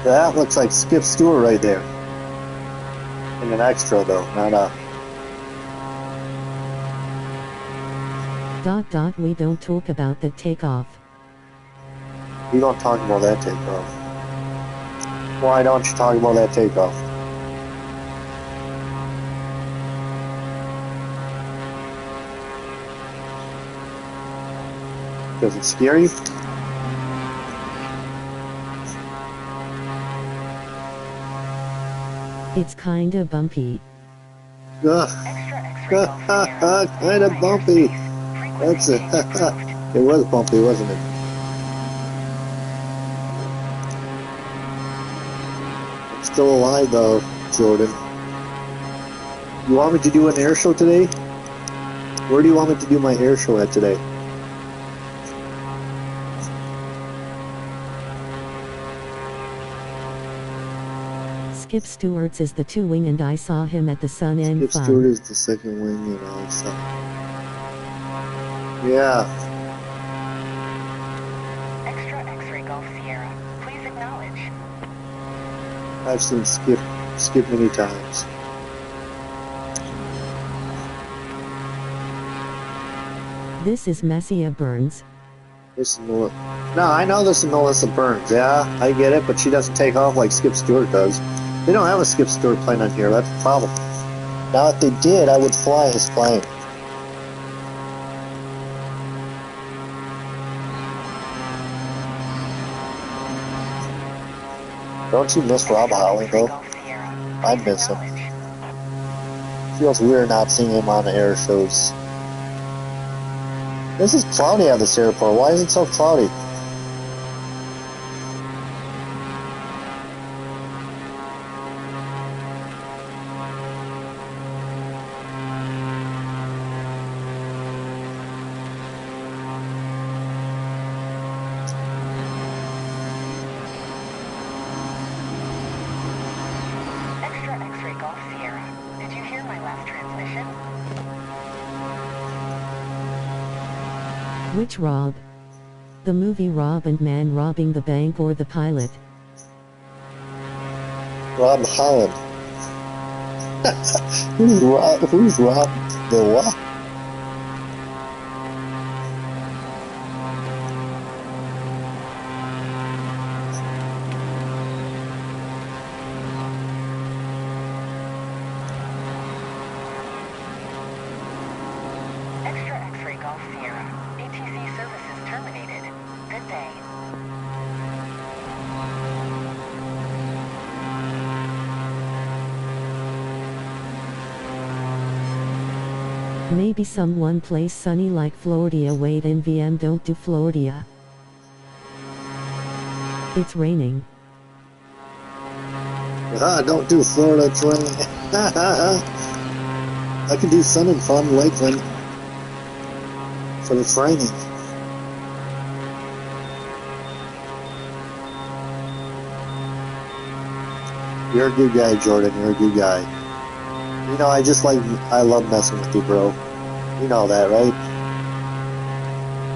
That looks like Skip Stewart right there. an extra though, not a. We don't talk about the takeoff. You don't talk about that takeoff. Why don't you talk about that takeoff? Does it scare you? It's kinda bumpy. Ugh. Kind of bumpy. That's it. It was bumpy, wasn't it? I'm still alive though, Jordan. You want me to do an air show today? Where do you want me to do my air show at today? Skip Stewart's is the 2-wing and I saw him at the Sun and Skip Fun. Stewart is the second wing and all stuff. Yeah. Extra X-ray Golf Sierra. Please acknowledge. I've seen Skip many times. This is Messia Burns. This is Melissa. No, I know this is Melissa Burns. Yeah, I get it, but she doesn't take off like Skip Stewart does. They don't have a Skip Stewart plane on here. That's the problem. Now, if they did, I would fly his plane. Don't you miss Rob Holly, though? I miss him. Feels weird not seeing him on the air shows. This is cloudy at this airport. Why is it so cloudy? Extra X-ray Golf Sierra. Did you hear my last transmission? Which Rob? The movie Rob and Man robbing the bank or the pilot? Rob Holland. Who's Rob the what? Extra X-ray Golf Sierra. ATC services terminated. Good day. Maybe someone place sunny like Florida. Wait, NVM don't do Florida. It's raining. Ah, don't do Florida, it's raining. I could do Sun and Fun Lakeland. But it's raining. You're a good guy, Jordan. You're a good guy. You know, I love messing with you, bro. You know that, right?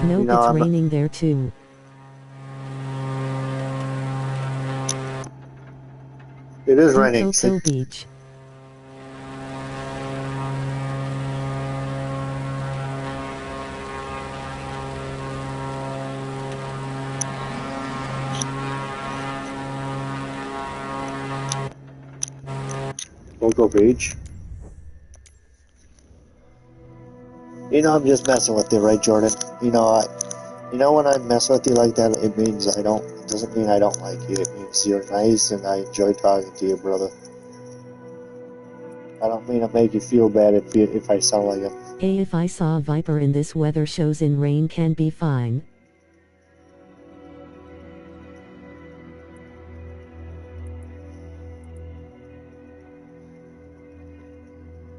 Nope, You know, it's I'm- raining there too. It is In raining. Cocoa Beach. Cocoa Beach. You know, I'm just messing with you, right, Jordan? You know, when I mess with you like that, it means it doesn't mean I don't like you. It means you're nice and I enjoy talking to you, brother. I don't mean to make you feel bad if I sound like a. If I saw a viper in this weather, shows in rain can be fine.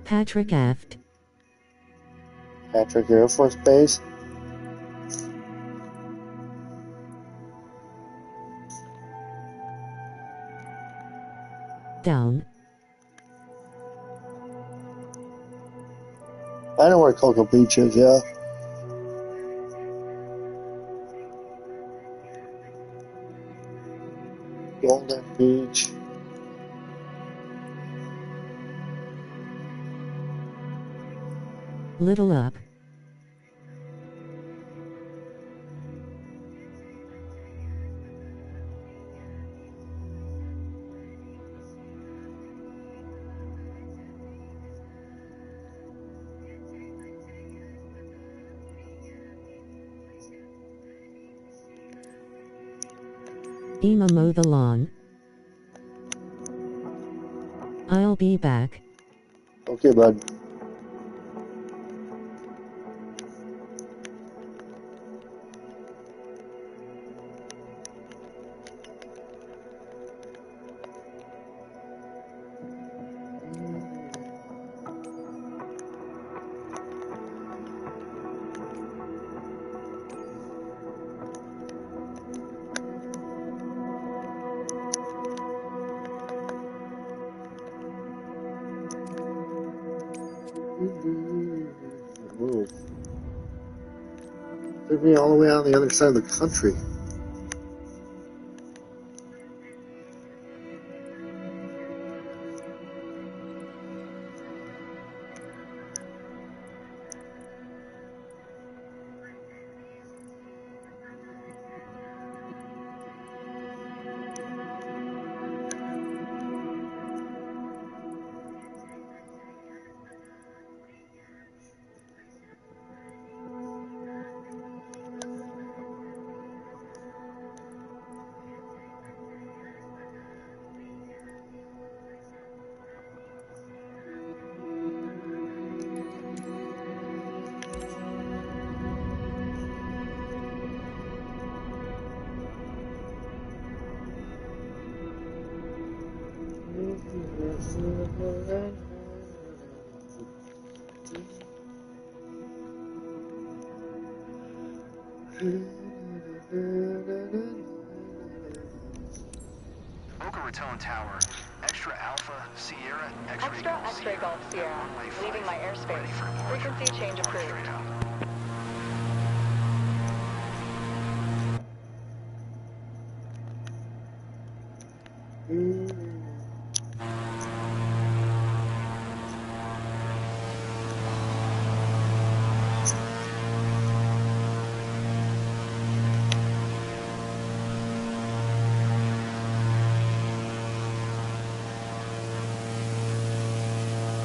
Patrick Aft. Patrick Air Force Base. Down. I know where Cocoa Beach is, yeah. Golden Beach. Little up. Ema mow the lawn. I'll be back. Okay, bud. Whoa. Took me all the way on the other side of the country. Boca Raton Tower. Extra Alpha, Sierra, X-Ray Extra Golf X-Ray Sierra. Golf Sierra. Runway Leaving 5, my airspace. ready for departure. Frequency change Mark approved. straight out.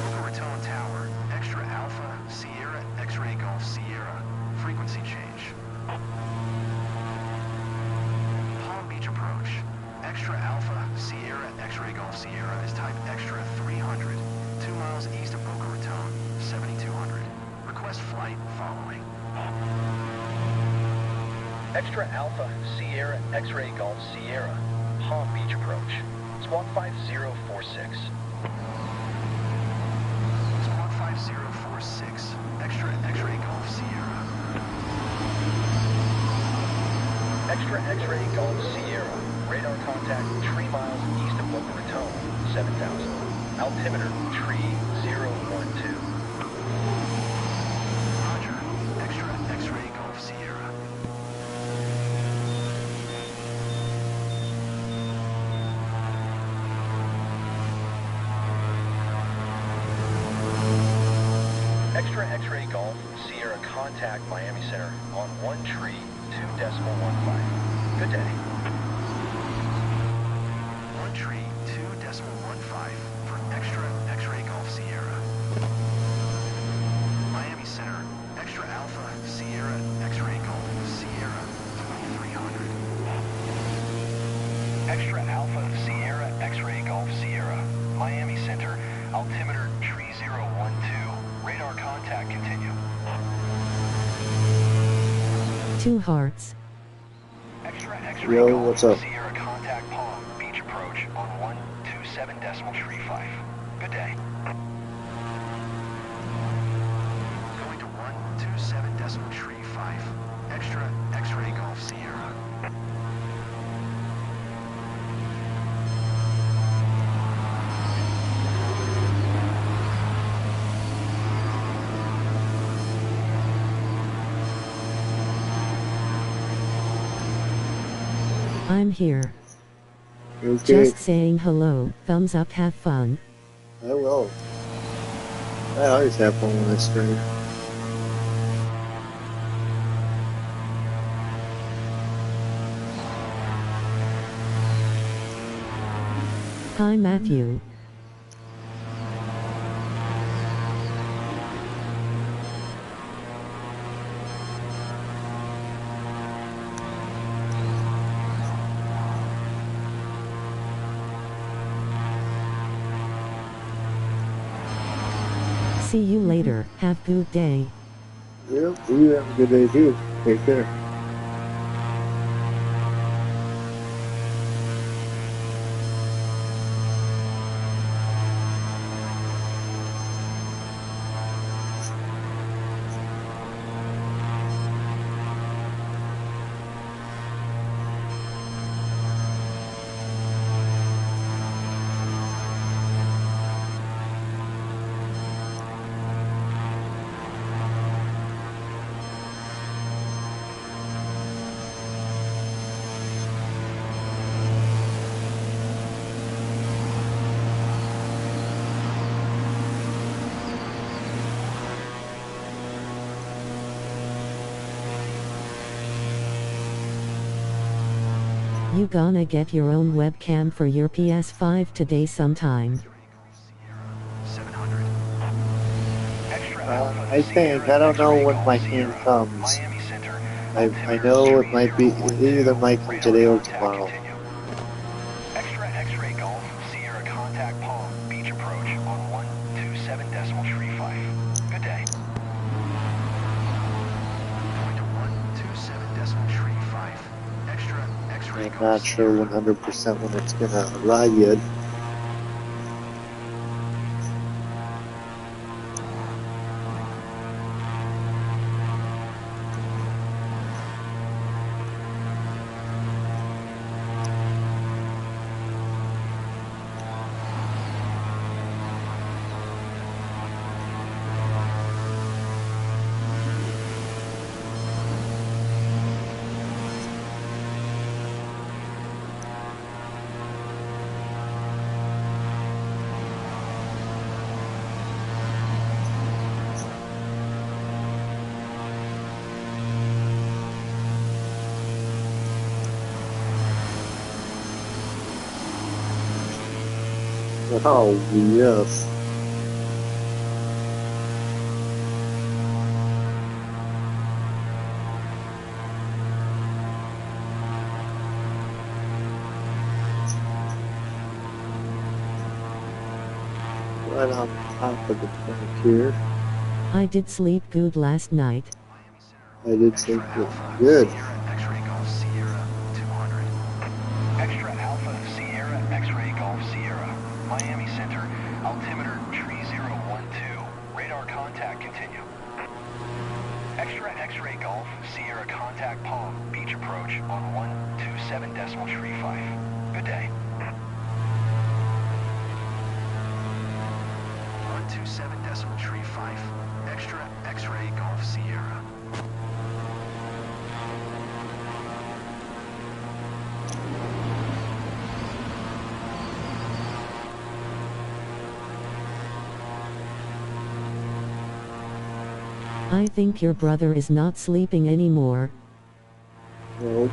Boca Raton Tower. Extra Alpha, Sierra, X-Ray Golf Sierra. Frequency change. Palm Beach approach. Extra Alpha, Sierra, X-Ray Golf Sierra is type Extra 300. 2 miles east of Boca Raton, 7200. Request flight following. Extra Alpha, Sierra, X-Ray Golf Sierra. Palm Beach approach. Squawk 5046. Squawk 5046. Extra X-Ray Golf Sierra. Extra X-Ray Golf Sierra. Radar contact 3 miles east of Boca Raton, 7000. Altimeter 3012. Roger. Extra X-Ray Golf Sierra. Extra X-Ray Golf Sierra contact Miami Center on 132.15. Good day. 132.15 for Extra X-Ray Golf Sierra. Miami Center, Extra Alpha Sierra X-Ray Golf Sierra 2300. Extra Alpha Sierra X-Ray Golf Sierra. Miami Center, altimeter 3012. Radar contact continue. 2 hearts. Extra X-Ray Yo, Golf what's up? Sierra contact Palm Beach approach on 127.35. Good day. Going to 127.35. Extra X-Ray Golf Sierra. I'm here. Okay, Just saying hello, thumbs up, have fun. I will. I always have fun when I stream. Hi Matthew. See you later. Have good day. Yep, you have a good day too. Take care. You gonna get your own webcam for your PS5 today sometime. 700. Extra Alpha I think. I don't know when my cam comes. Miami Center. I know it might be, it either might come today or tomorrow. Extra X-ray Golf Sierra contact Palm Beach approach on 127.35. Good day. Going to 127.35. Extra X-ray I'm Golf not sure Sierra. 100% when it's gonna arrive yet. Oh, yes. Right on top of the tank here. I did sleep good last night. I did think good. X-ray Golf Sierra 200. Extra Alpha Sierra X-ray Golf Sierra. Miami Center. Altimeter 3012. Radar contact continue. Extra X-ray Golf Sierra contact Palm Beach approach on 127.35. Good day. 127.35. Extra X-ray Golf Sierra. I think your brother is not sleeping anymore. No.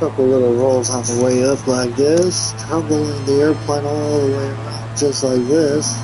Couple little rolls on the way up like this, tumbling the airplane all the way around just like this.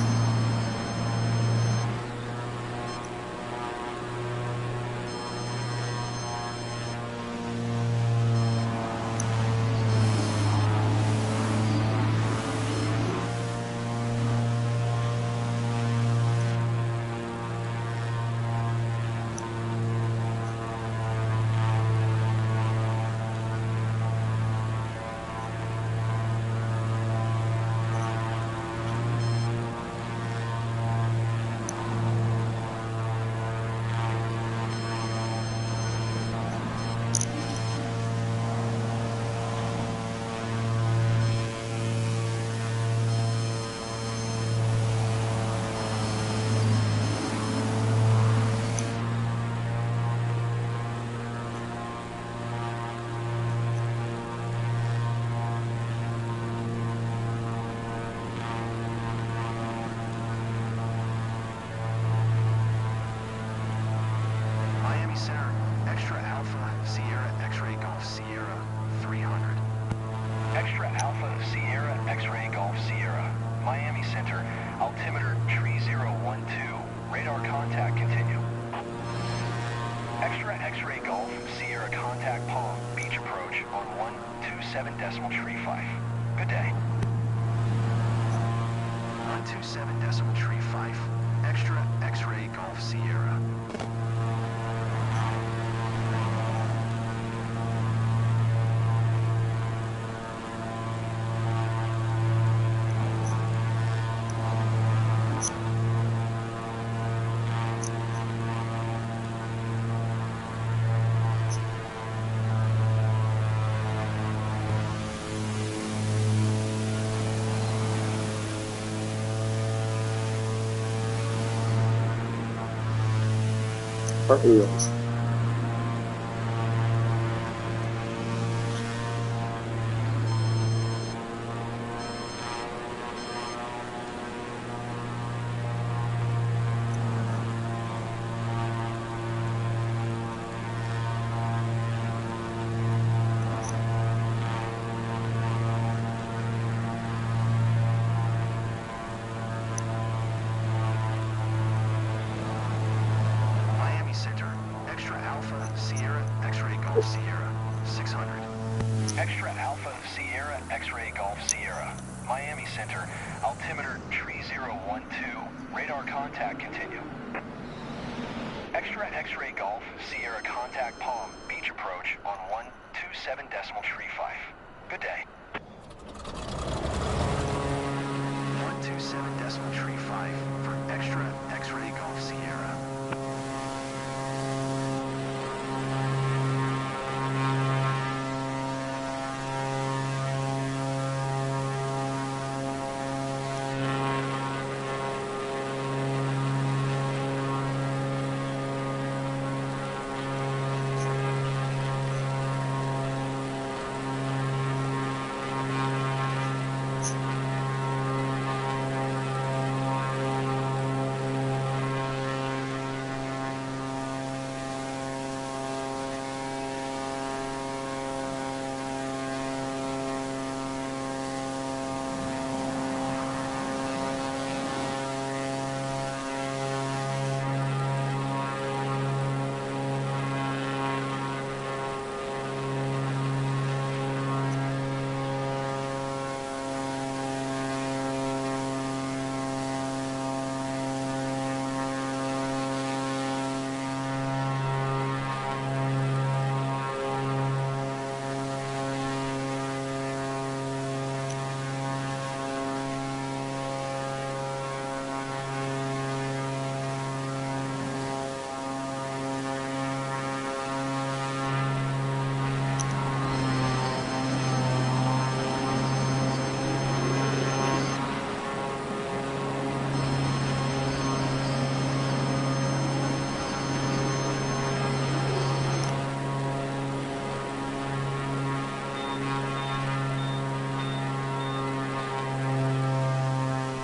127.35. Good day. 127.35. Extra X-ray Golf Sierra. Front wheels. Miami Center. Extra Alpha Sierra X-ray Golf Sierra. 600. Extra Alpha Sierra X-ray Golf Sierra. Miami Center. Altimeter 3012. Radar contact continue. Extra X-ray Golf Sierra contact Palm Beach approach on 127.35. Good day. 127.35 for Extra X-ray Golf Sierra.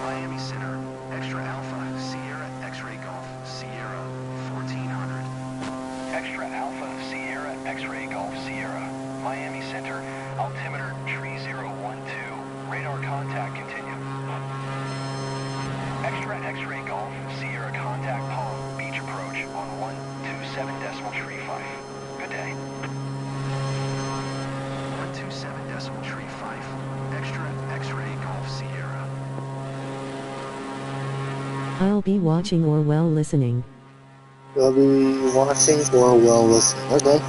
Miami Center. Extra Alpha Sierra X-ray Golf Sierra. 1400. Extra Alpha Sierra X-ray Golf Sierra. Miami Center. Altimeter 3012. Radar contact continue. Extra X-ray Golf Sierra contact Palm Beach approach on 127.35. Good day. 127.35. Extra X-ray Golf Sierra. I'll be watching or well listening. You'll be watching or well listening. Okay.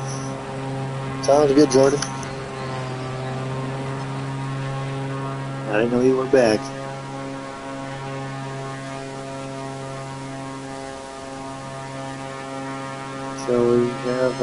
Sounds good, Jordan. I didn't know you were back. So we have,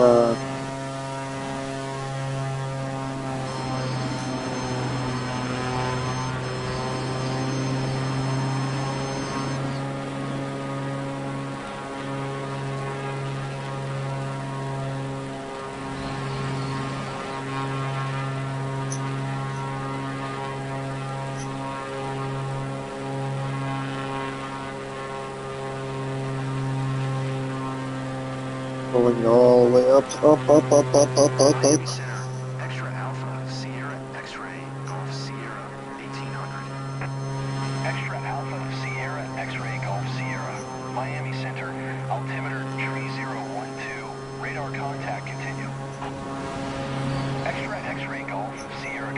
pulling all the way up. Miami Center. Extra Alpha Sierra X-ray Golf Sierra. 1800. Extra Alpha Sierra X-ray Golf Sierra. Miami Center. Altimeter 3012. Radar contact continue. Extra X-ray Golf Sierra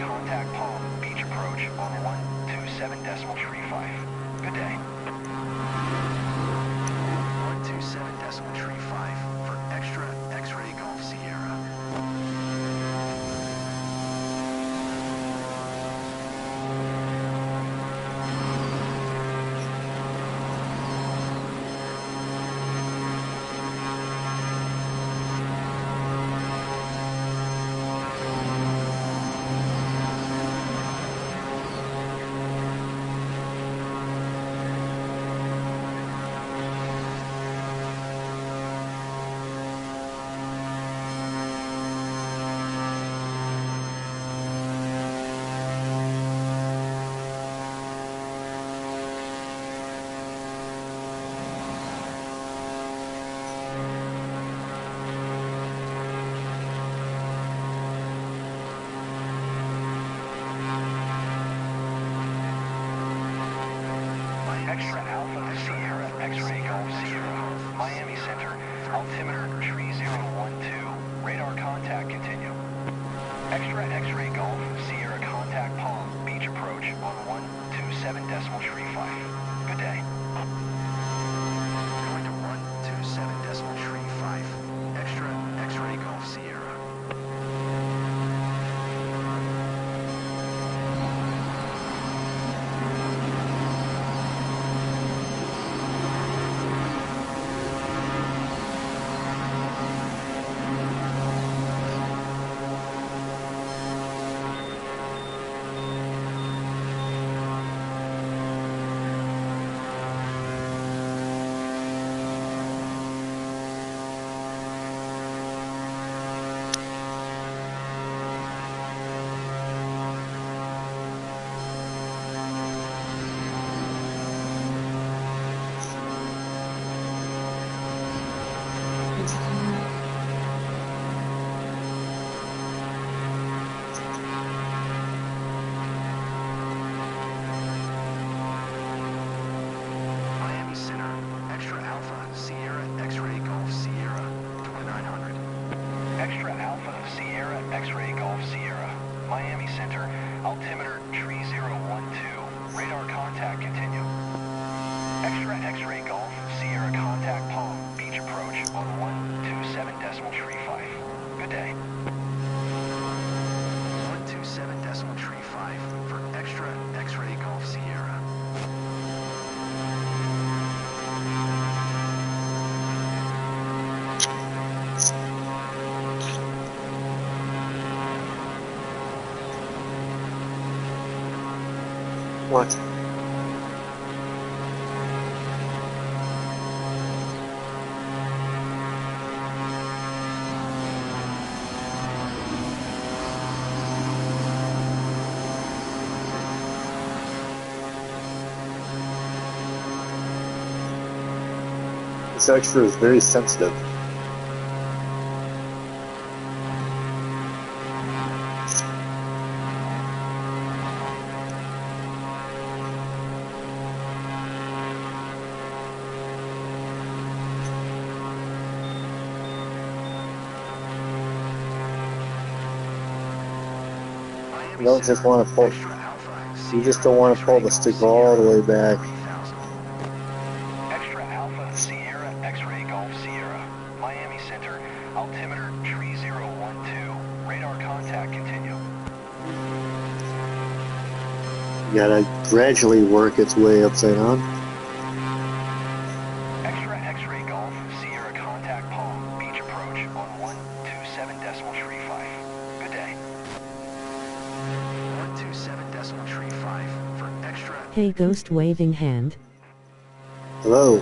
Extra Alpha Sierra X-Ray Golf Sierra, Miami Center, altimeter 3012, radar contact continue. Extra X-Ray Golf Sierra contact Palm, beach approach on 127.35. Good day. Going to 127.35. Extra X-Ray Golf Sierra. Miami Center, Extra Alpha Sierra X-Ray Golf Sierra, 2900. Extra Alpha Sierra X-Ray Golf Sierra, Miami Center, altimeter 3012, radar contact continue. Extra X-Ray Golf Sierra contact Palm, beach approach on 127.35. Good day. 127.35 for Extra X-Ray Golf Sierra. What? This extra is very sensitive. You don't just want to pull. You just don't want to pull the stick all the way back. Extra Alpha Sierra X-Ray Golf Sierra, Miami Center, altimeter 3012, radar contact continue. You gotta gradually work its way upside down. Extra X-Ray Golf Sierra contact Palm, beach approach on 127.35. Good day. 127.35 for Extra. Hey ghost waving hand. Hello.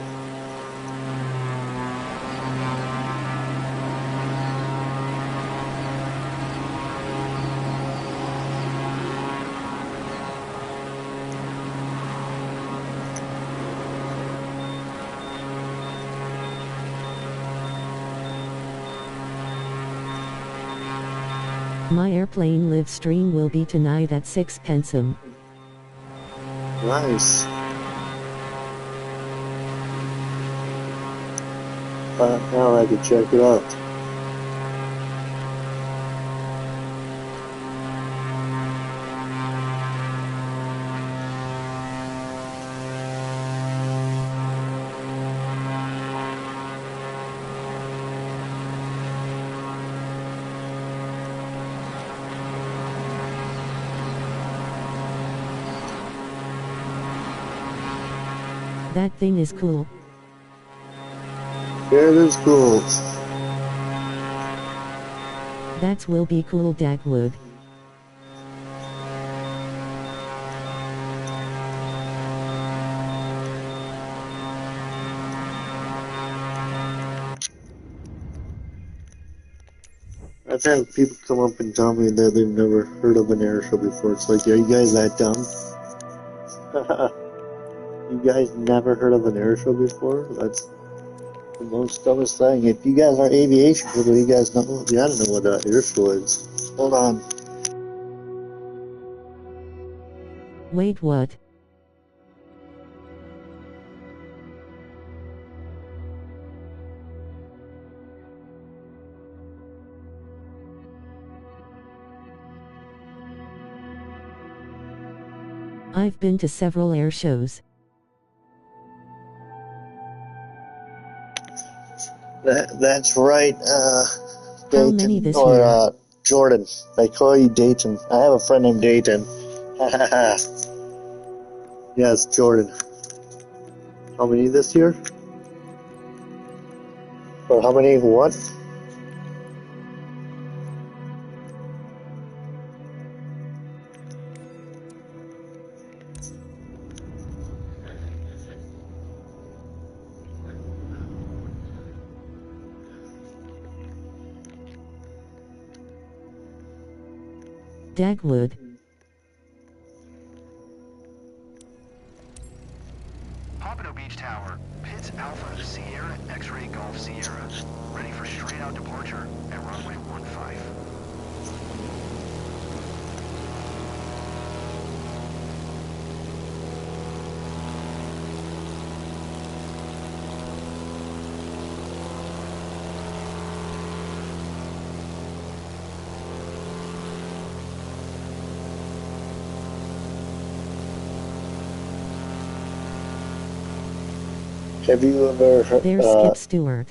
My airplane live stream will be tonight at 6 p.m. Nice. Now I can check it out. That thing is cool. Yeah, it is cool. That will be cool, Dagwood. I've had people come up and tell me that they've never heard of an air show before. It's like, are you guys that dumb? You guys never heard of an air show before? That's the most dumbest thing. If you guys are aviation people, you guys know. You gotta know what an air show is. Hold on. Wait, what? I've been to several air shows. That's right. How many Dayton this or year? Jordan. I call you Dayton. I have a friend named Dayton. Yes, Jordan. How many this year? Or how many what? Dagwood. Pompano Beach Tower, Pitts Alpha Sierra X-Ray Golf Sierra, ready for straight out departure at runway 15. Have you ever heard? There's Skip Stewart.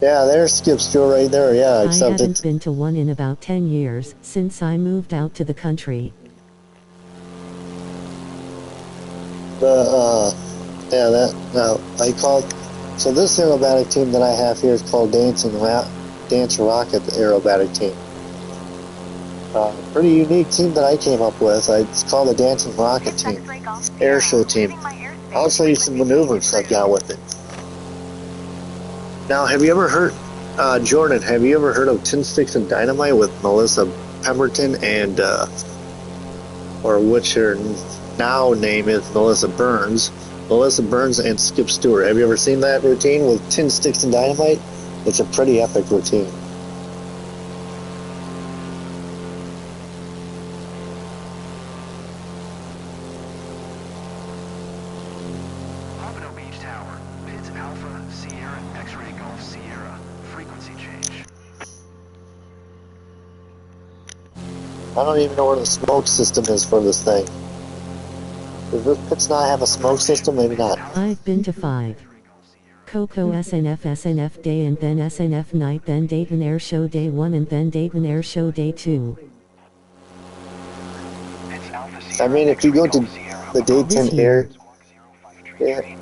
Yeah, there's Skip Stewart right there. Yeah, I except haven't it's been to one in about 10 years, since I moved out to the country. yeah, that now I called. So this aerobatic team that I have here is called Dance Rocket Aerobatic Team. Pretty unique team that I came up with. It's called the Dancing Rocket Team, air show team. I'll show you some maneuvers I've got with it. Now, have you ever heard, Jordan, have you ever heard of Tin Sticks and Dynamite with Melissa Pemberton and, or which her now name is Melissa Burns? Melissa Burns and Skip Stewart. Have you ever seen that routine with Tin Sticks and Dynamite? It's a pretty epic routine. Pompano Beach Tower, Pitts Alpha Sierra X-Ray Golf Sierra, frequency change. I don't even know where the smoke system is for this thing. Does this Pitts not have a smoke system? Maybe not. I've been to 5. Coco SNF Day and then SNF Night, then Dayton Air Show Day 1 and then Dayton Air Show Day 2. I mean, if you go to the Dayton This year. Air, yeah,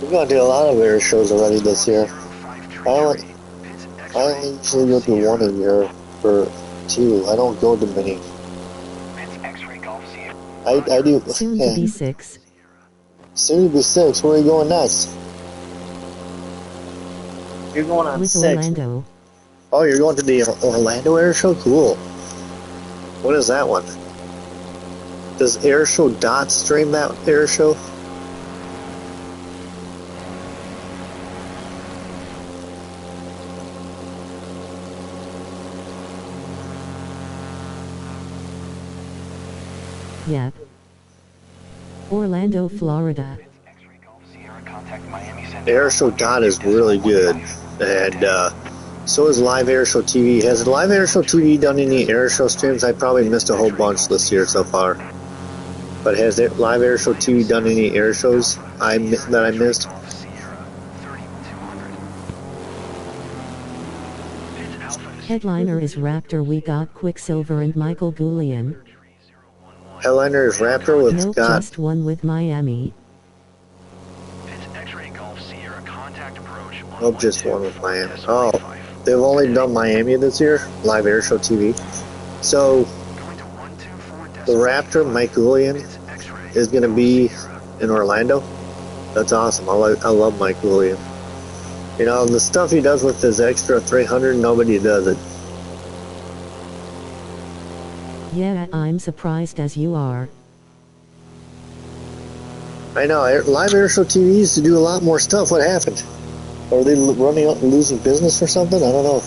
we're going to do a lot of air shows already this year. I only usually go to one a year or two. I don't go to many. I do. Soon to be 6. Soon to be 6. Where are you going next? You're going on With 6. Orlando. Oh, you're going to the Orlando Air Show? Cool. What is that one? Does Air Show Dot stream that air show? Yep. Orlando, Florida. Air Show Dot is really good. And so is Live Air Show TV. Has Live Air Show TV done any air show streams? I probably missed a whole bunch this year so far. But has Live Air Show TV done any air shows that I missed? Headliner is Raptor. We got Quicksilver and Michael Goulian. Headliner is Raptor with Nope, Scott. just one with Miami. Oh, just one with Miami. Oh, they've only done Miami this year, Live Air Show TV. So, the Raptor, Mike Goulian, is going to be in Orlando. That's awesome. I love Mike Goulian. You know, the stuff he does with his extra 300, nobody does it. Yeah, I'm surprised as you are. I know, Live Air Show TV used to do a lot more stuff. What happened? Are they running out and losing business or something? I don't know.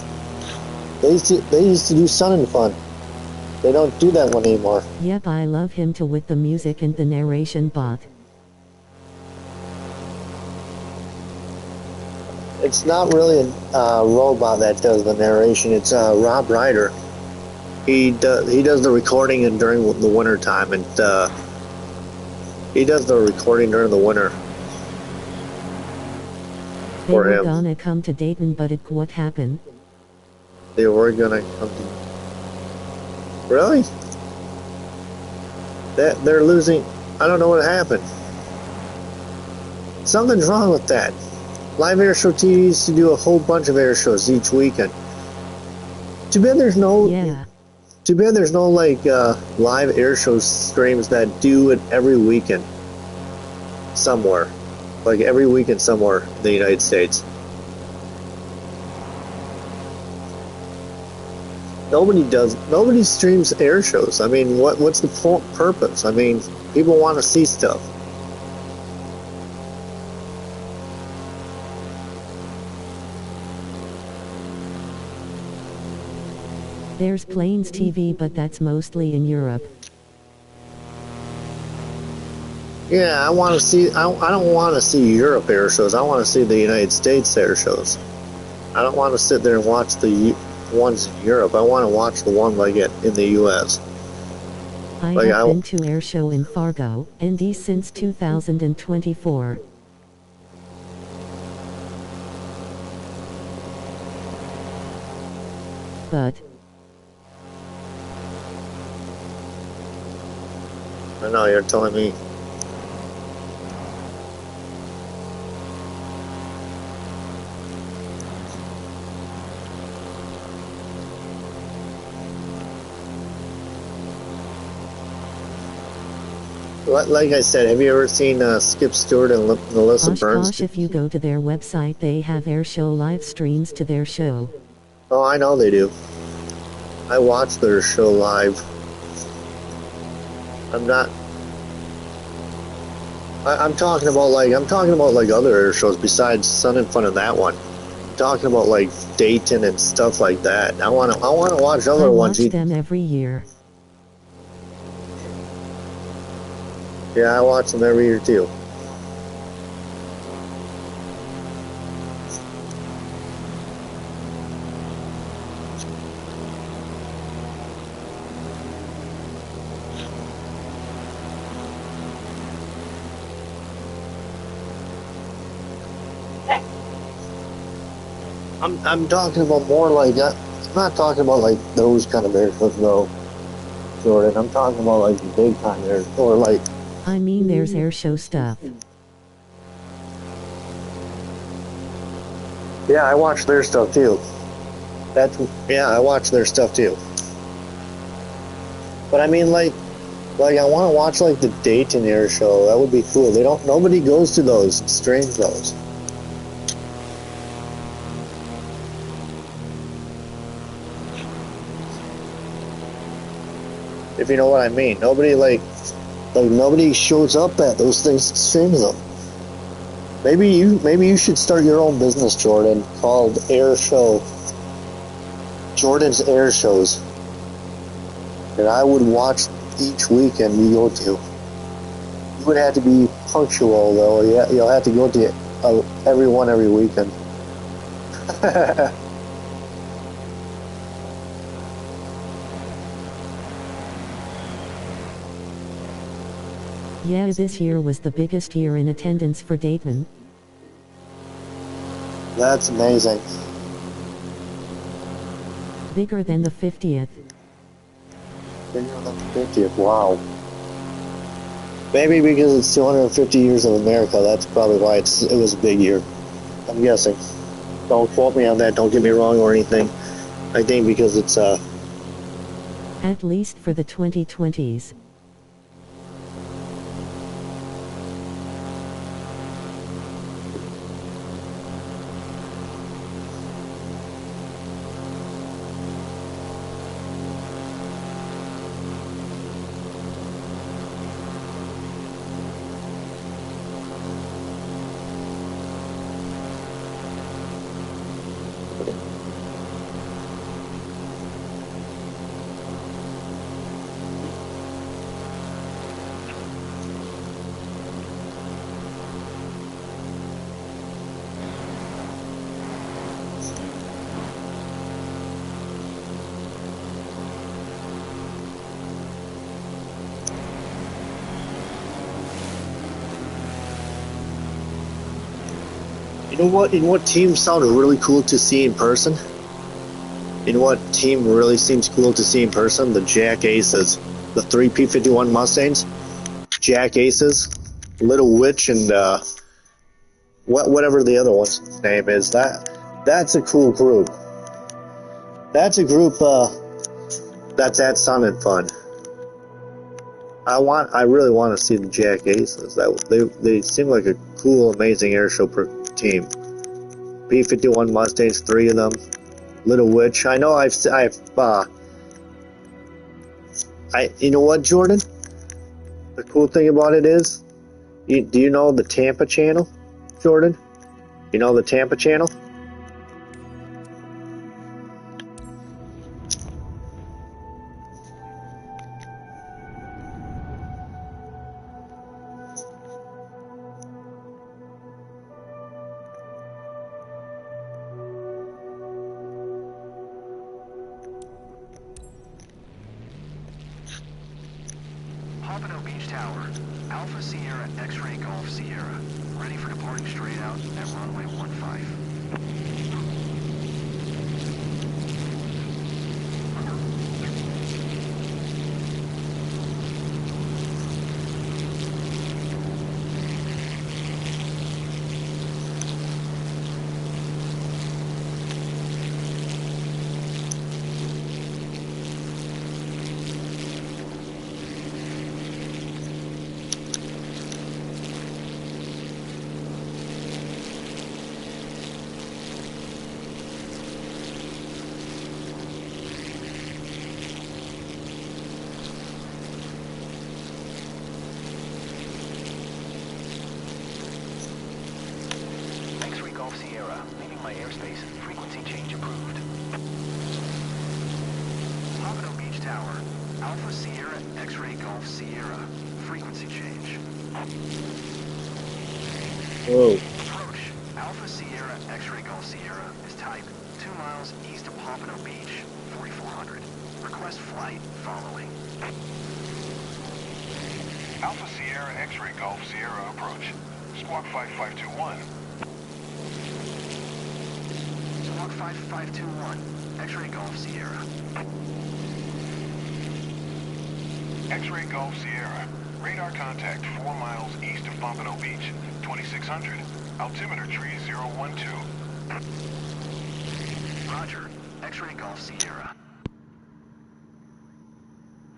They used to do Sun and Fun. They don't do that one anymore. Yep, I love him too with the music and the narration bot. It's not really a robot that does the narration. It's Rob Ryder. He does the recording and during the winter time, and he does the recording during the winter They for were him. gonna come to Dayton, but what happened? They were gonna come to. Really? They're losing. I don't know what happened. Something's wrong with that. Live Air Show TV used to do a whole bunch of air shows each weekend. Too bad there's no. Yeah. Too bad there's no like live air show streams that do it every weekend somewhere, like every weekend somewhere in the United States. Nobody streams air shows. I mean, what's the purpose? I mean, people want to see stuff. There's Plains TV, but that's mostly in Europe. Yeah, I want to see. I don't want to see Europe air shows. I want to see the United States air shows. I don't want to sit there and watch the ones in Europe. I want to watch the one like it in the U.S. I Like, have been to air show in Fargo, ND since 2024. But I know you're telling me. Like I said, have you ever seen Skip Stewart and Melissa Burns? Oshkosh, if you go to their website, they have air show live streams to their show. Oh, I know they do. I watch their show live. I'm not. I'm talking about like other air shows besides Sun and Fun and that one. I'm talking about like Dayton and stuff like that. I wanna watch I other watch ones. them every year. Yeah, I watch them every year too. I'm talking about more like I'm not talking about like those kind of air shows though, Jordan. I'm talking about like the big time air or like. I mean, there's air show stuff. Yeah, I watch their stuff too. I watch their stuff too. But I mean, like I want to watch like the Dayton Air Show. That would be cool. Nobody goes to those, streams those. If you know what I mean. Nobody shows up at those things, streams them. Maybe you should start your own business, Jordan, called Air Show. Jordan's Air Shows. And I would watch each weekend you go to. You would have to be punctual though. Yeah, you'll have to go to every weekend. Yeah, this year was the biggest year in attendance for Dayton. That's amazing. Bigger than the 50th. 50th, wow. Maybe because it's 250 years of America, that's probably why it was a big year. I'm guessing. Don't quote me on that, don't get me wrong or anything. I think because it's At least for the 2020s. You know what team sounded really cool to see in person? You know what team really seems cool to see in person? The Jack Aces. The 3 P-51 Mustangs. Jack Aces. Little Witch and whatever the other one's name is. That's a cool group. That's a group that sounded fun. I really want to see the Jack Aces. They seem like a cool, amazing airshow team. P-51 Mustangs, 3 of them. Little Witch. I know you know what, Jordan? The cool thing about it is, do you know the Tampa channel, Jordan? You know the Tampa channel? Pompano Beach Tower, Alpha Sierra X-Ray Golf Sierra, ready for departing straight out at runway 15. Golf Sierra, leaving my airspace. Frequency change approved. Pompano Beach Tower, Alpha Sierra X-Ray Golf Sierra. Frequency change. Whoa. Approach. Alpha Sierra X-Ray Golf Sierra is type 2 miles east of Pompano Beach, 4400. Request flight following. Alpha Sierra X-Ray Golf Sierra approach. Squawk 5521. Squawk 5521, X-Ray Golf Sierra. X-Ray Golf Sierra. Radar contact 4 miles east of Pompano Beach, 2600. Altimeter tree 012. Roger. X-Ray Golf Sierra.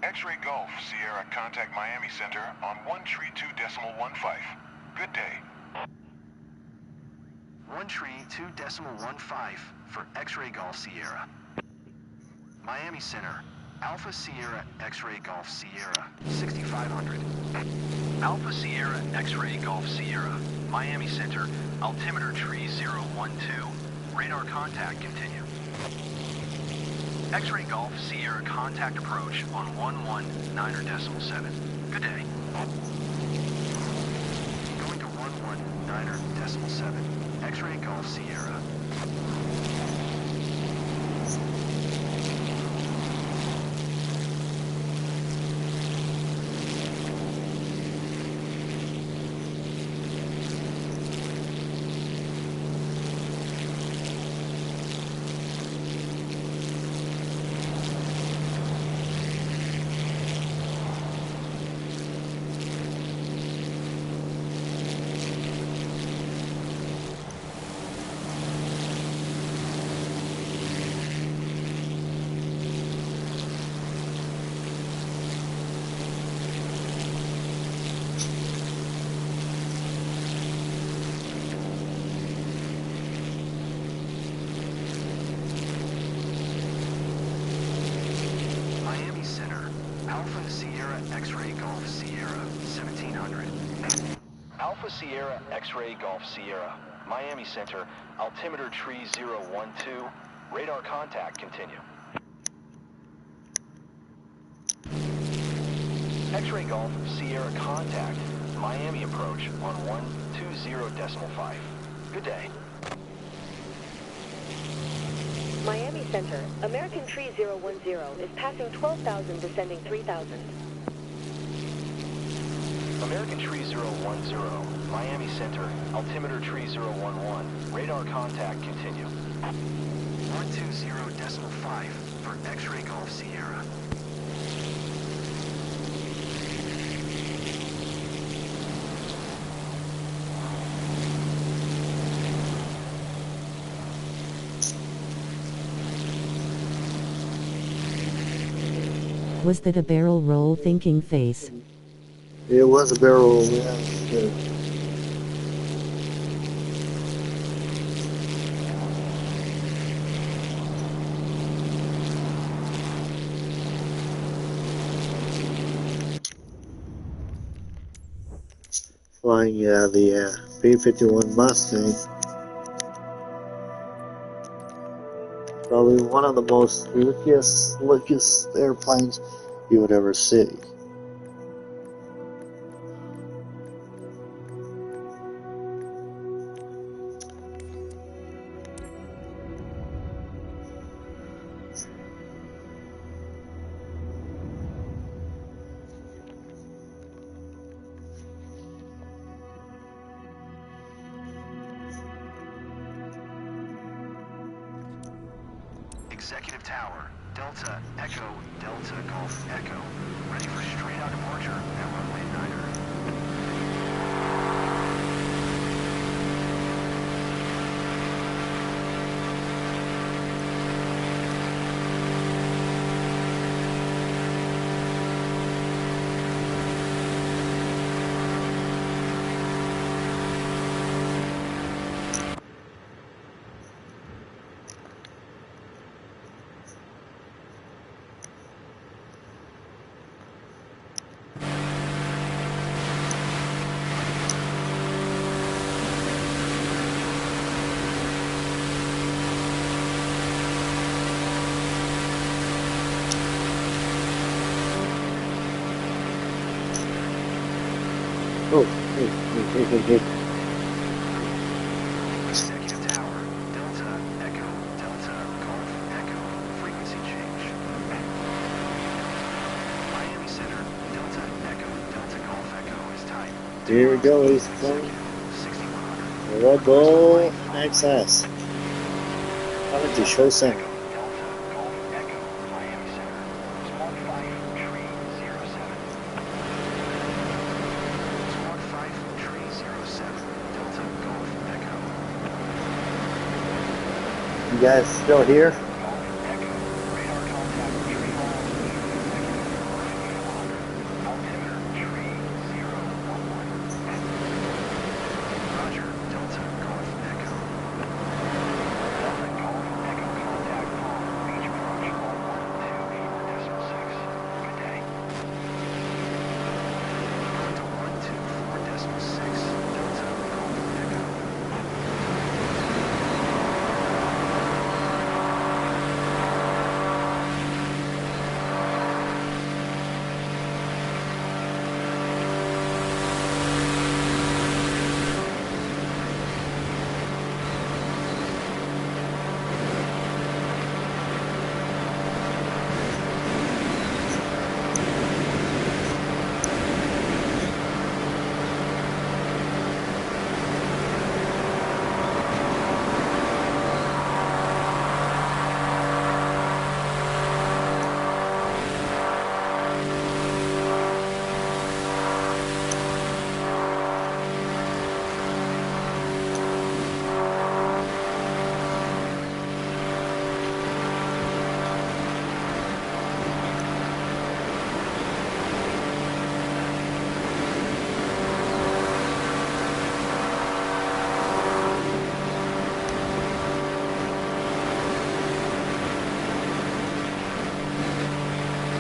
X-Ray Golf Sierra, contact Miami Center on 132.15. Good day. 132.15 for X-Ray Golf Sierra. Miami Center, Alpha Sierra X-Ray Golf Sierra, 6500. Alpha Sierra X-Ray Golf Sierra, Miami Center, altimeter tree 012. Radar contact continue. X-Ray Golf Sierra contact approach on 119.7. Good day. Going to 119.7. X-Ray Golf Sierra. Alpha Sierra X-Ray Golf Sierra, 1700. Alpha Sierra X-Ray Golf Sierra, Miami Center, altimeter tree 012, radar contact continue. X-Ray Golf Sierra contact, Miami approach on 120.5. Good day. Miami Center, American Tree 010 is passing 12,000, descending 3,000. American Tree 010, Miami Center, altimeter tree 011. Radar contact continue. 120.5 for X-ray Golf Sierra. Was that a barrel roll thinking face? It was a barrel roll, yeah. Good. Flying the B-51 Mustang. Probably one of the most slickest airplanes you would ever see. Executive Tower, Delta, Echo, Delta, Golf, Echo. Ready for straight-out departure at runway 9er. Oh, hey. Executive Tower, Delta, Echo, Delta, Golf, Echo. Frequency change. Miami Center, Delta, Echo, Delta, Golf, Echo is tight. Here we go, ladies and gentlemen. 6100. The Red Bull XS. Coming to Show Center. Delta, Golf, Echo, Miami Center. Squawk 5, tree 07. Squawk 5, tree 07. Delta, Golf, Echo. You guys still here? Golf, Echo. Radar contact, tree hall, altimeter, tree 011. Roger, Delta, Golf, Echo. Delta, Golf, Echo, contact Palm Beach approach 124.6. Good day. Delta 124.6. Delta, Golf, Echo.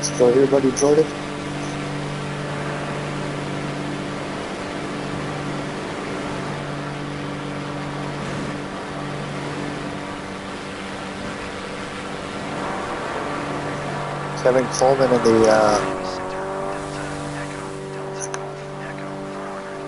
Still here, buddy Jordan? Kevin Coleman in the Miami Center, Delta, Echo, Delta, Golf, Echo 400.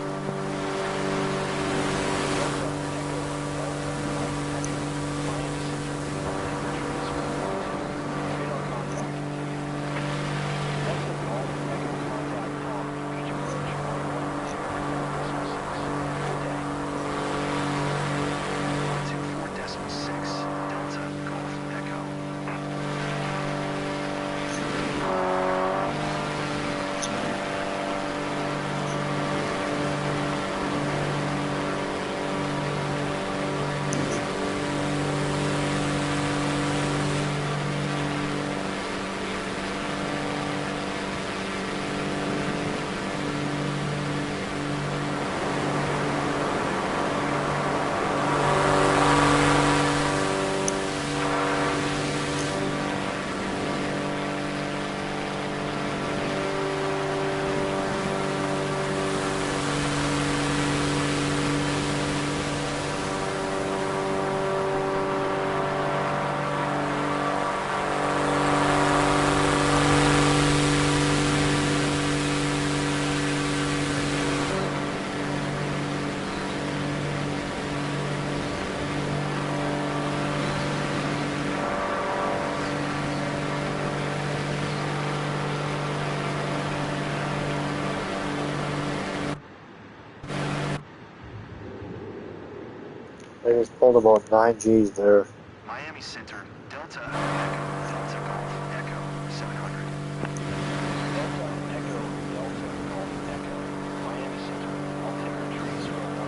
I just pulled about 9 G's there. Miami Center, Delta Echo, Delta Golf Echo, 700. Delta Echo, Delta Golf Echo, Miami Center, altimeter tree 012,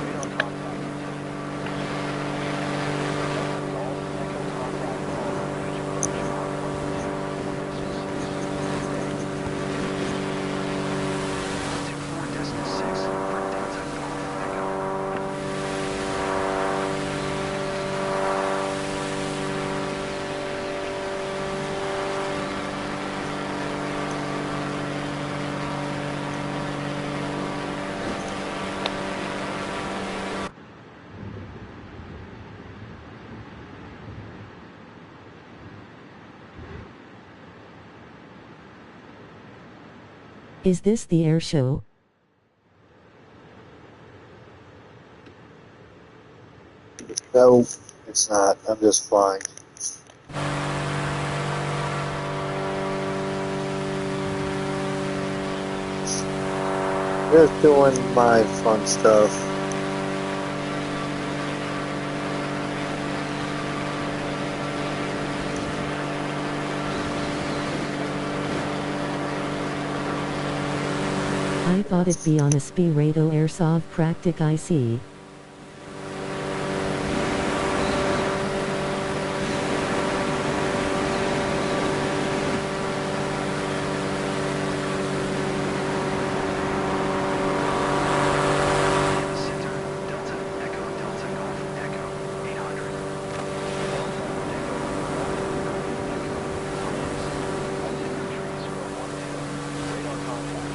radar contact continued. Delta Golf Echo contact call, beach approach on 124.6 for Delta Golf Echo. Is this the air show? No, it's not. I'm just flying. Just doing my fun stuff. I thought it'd be on a Spirado Airsoft Practic IC. Miami Center, Delta Echo, Delta Golf Echo, 800. Delta Echo, altimeter tree 012, radar contact.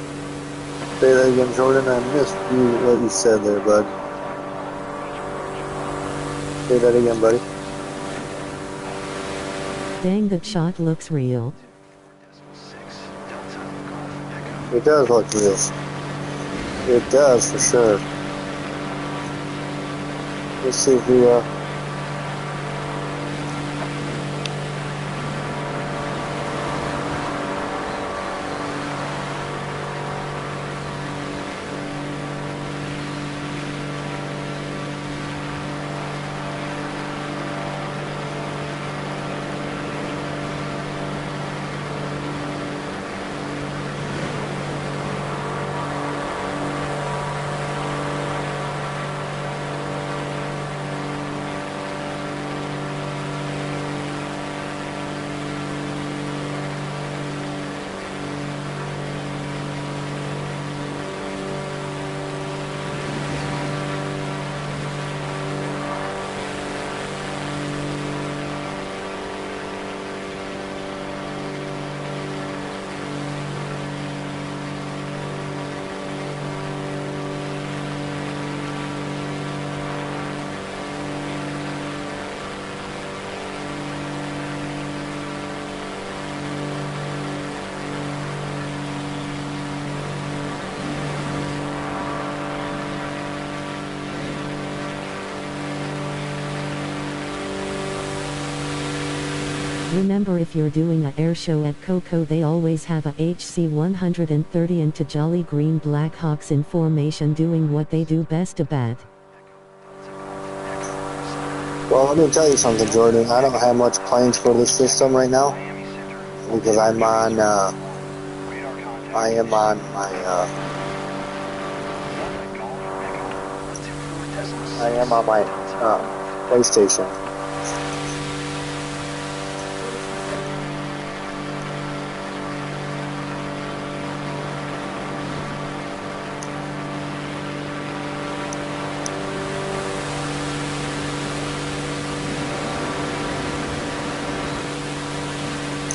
Say that again, Jordan. I missed what you said there, bud. Say that again, buddy. Dang, that shot looks real. 6 Delta Golf Echo. It does look real. It does, for sure. Let's see if we, Remember, if you're doing a air show at Coco, they always have a HC-130 into Jolly Green Blackhawks in formation doing what they do best, a bat. well, let me tell you something, Jordan. I don't have much plans for this system right now Miami Center, because I'm on, radar contact. I am on my, Delta Golf Echo, I am on my, PlayStation.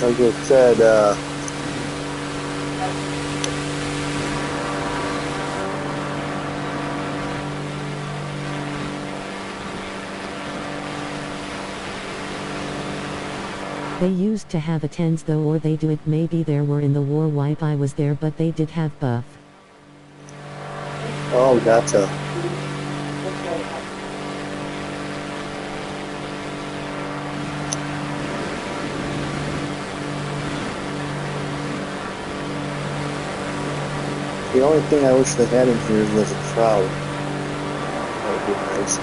Like I said, They used to have a tens though, or they do it maybe there were in the war wipe I was there, but they did have buff. oh, gotcha. The only thing I wish they had in here was a crowd. That would be nice.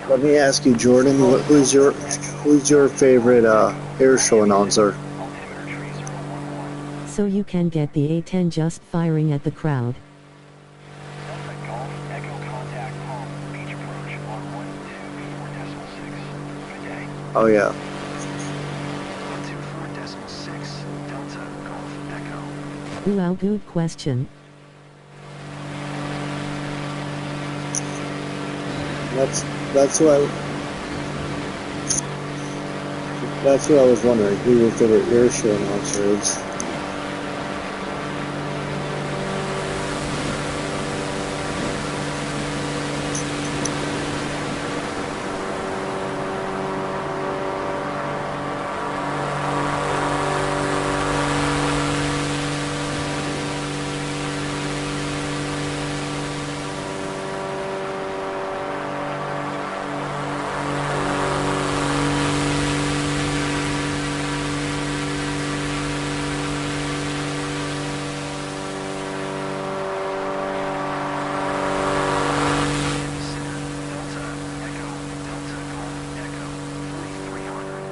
Let me ask you, Jordan, who's your favorite air show announcer? Altimeter tree 011. So you can get the A-10 just firing at the crowd. Delta Golf Echo contact home. Beach approach on 124.6. Good day. Oh yeah. 124.6. Delta Golf Echo. Ooh, good question. That's what I was wondering. Who your favorite air show announcer is? Delta Echo. Delta Golf Echo. 4300.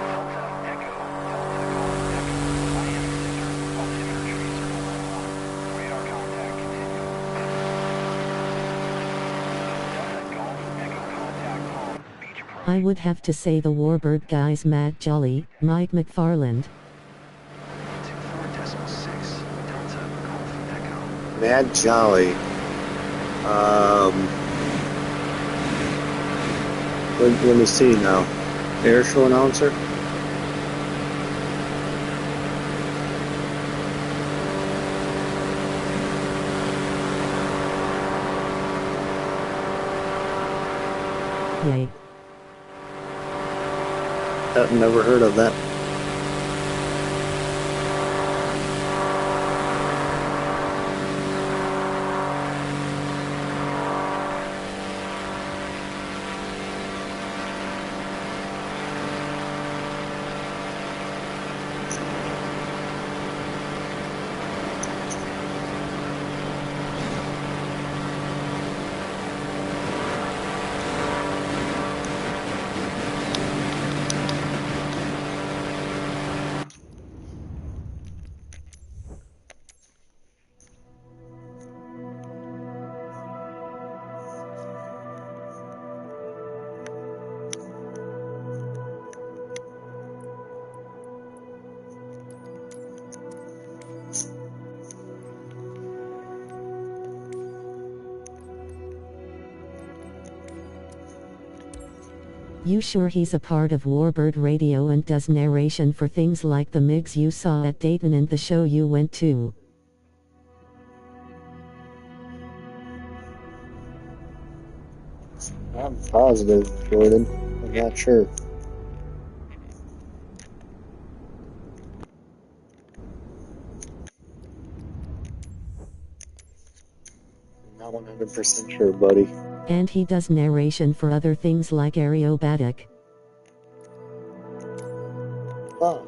Delta Echo. Delta Golf Echo. Miami Center. Altimeter tree 011. Radar contact continue. Delta Golf Echo contact home. Beach approach. I would have to say the Warbird guys Matt Jolly, Mike McFarland. 124.6. Delta Golf Echo. Mad Jolly. Let me see now. Air show announcer? Yay. I've never heard of that. You sure he's a part of Warbird Radio and does narration for things like the MiGs you saw at Dayton and the show you went to? I'm positive, Jordan. I'm not sure. I'm not 100% sure, buddy. And he does narration for other things like Aerobatic. Huh.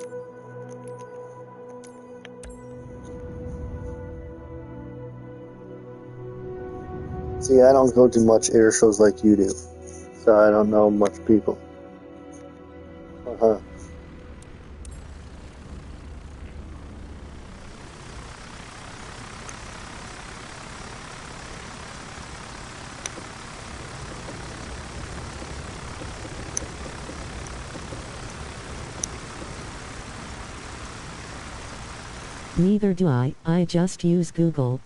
See, I don't go to much air shows like you do, so I don't know much people. Uh-huh. Neither do I just use Google.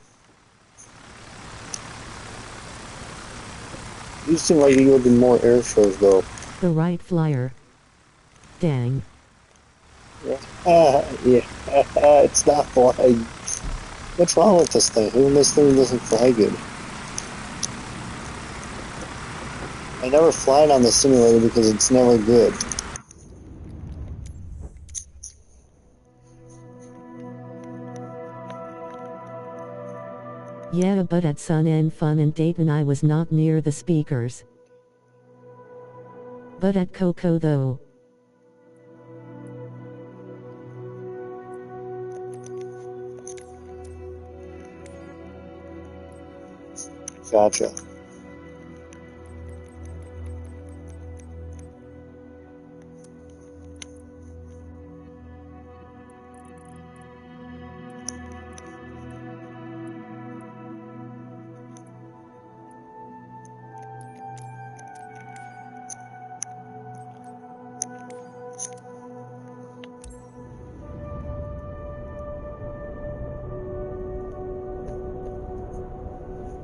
You seem like you go to more air shows, though. The Wright Flyer. Dang. Yeah, it's not flying. What's wrong with this thing? Even this thing doesn't fly good. I never fly it on the simulator because it's never good. Yeah, but at Sun and Fun in Dayton I was not near the speakers. But at Coco though. Gotcha.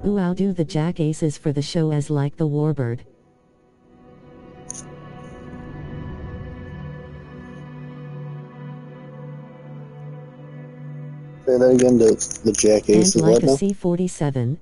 Ooh, I'll do the Jack Aces for the show as like the Warbird. Say that again, the Jack And Aces, like what a now? C-47.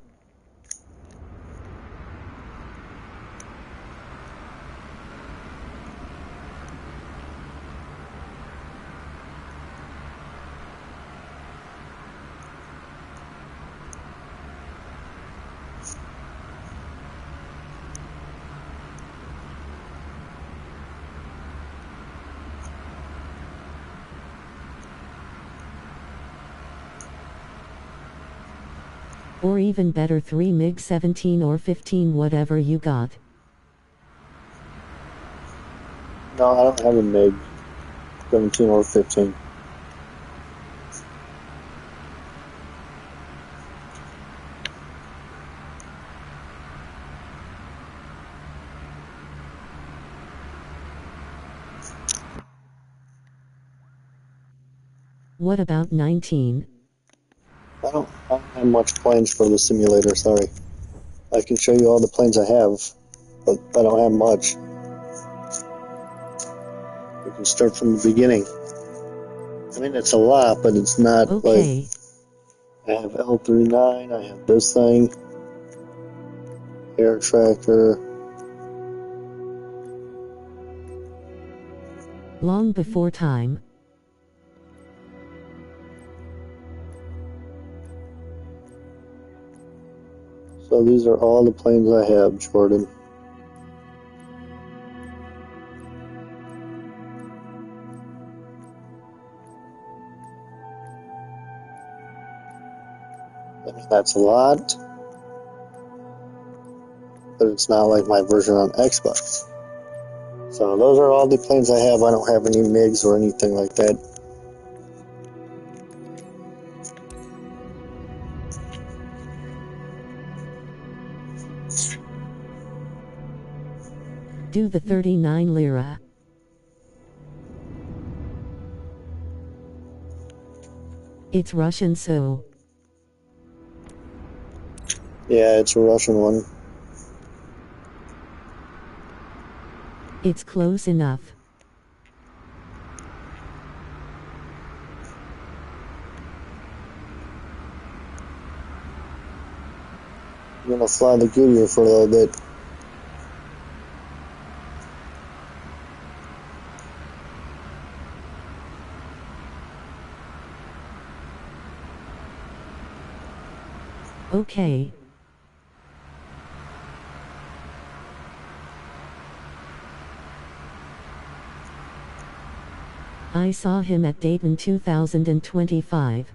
Or even better 3 MiG-17 or 15, whatever you got. No, I don't have a MiG 17 or 15. What about 19? I don't have much planes for the simulator, sorry. I can show you all the planes I have, but I don't have much. We can start from the beginning. I mean, it's a lot, but it's not like... Okay. I have L39, I have this thing, air tractor. Long before time. So these are all the planes I have, Jordan. I mean, that's a lot, but it's not like my version on Xbox. So those are all the planes I have. I don't have any MiGs or anything like that. Do the 39 lira. It's Russian, so. Yeah, it's a Russian one. It's close enough. I'm gonna fly the Goodyear for a little bit. Okay. I saw him at Dayton 2025.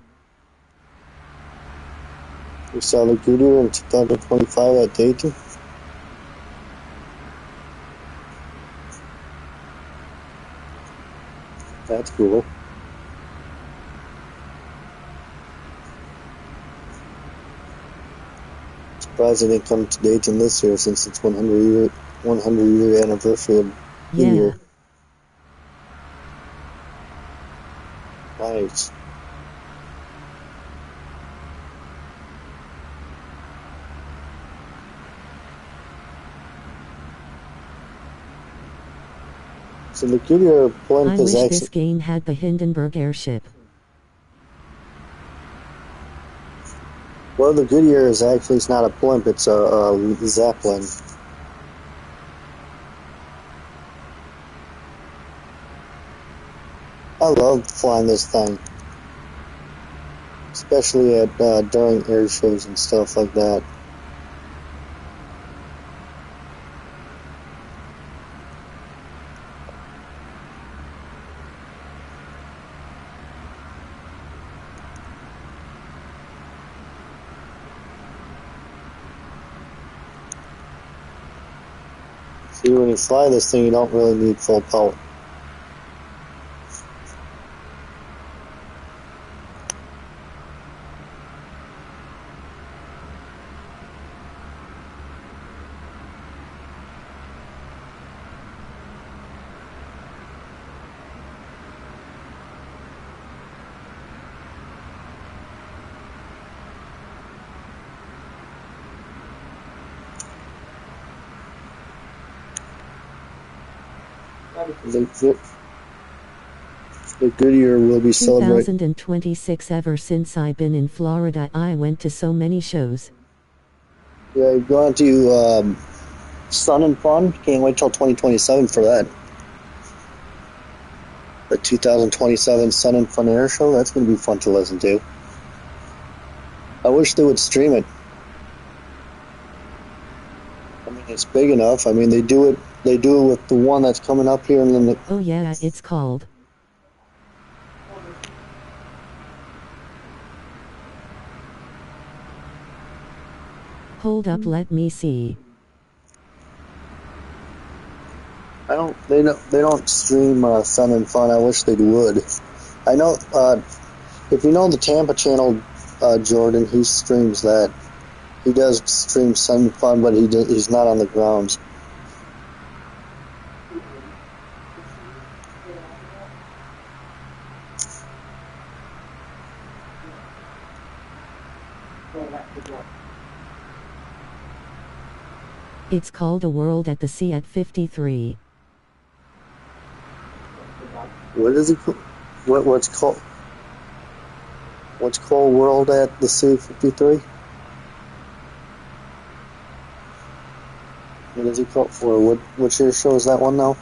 You saw the Goodyear in 2025 at Dayton? That's cool. Surprised they didn't come to Dayton this year since it's 100-year anniversary of Goodyear. Yeah. Nice. So the Goodyear blimp I is wish actually... this game had the Hindenburg airship. Well, the Goodyear is actually, it's not a blimp, it's a Zeppelin. I love flying this thing. Especially at during air shows and stuff like that. See, when you fly this thing, you don't really need full power. The Goodyear will be celebrating. 2026. Ever since I've been in Florida, I went to so many shows. Yeah, you've gone to Sun and Fun. Can't wait till 2027 for that. The 2027 Sun and Fun Air Show. That's going to be fun to listen to. I wish they would stream it. I mean, it's big enough. I mean, they do it. They do it with the one that's coming up here, and then the, Oh yeah, it's called. Hold up, let me see. I don't. They don't stream Sun and Fun. I wish they would. I know. If you know the Tampa channel, Jordan, he streams that. He does stream Sun and Fun, but he's not on the grounds. It's called A World at the Sea at 53. What is it? What's called? What's called World at the Sea 53? What is it called? Or which year show is that one now?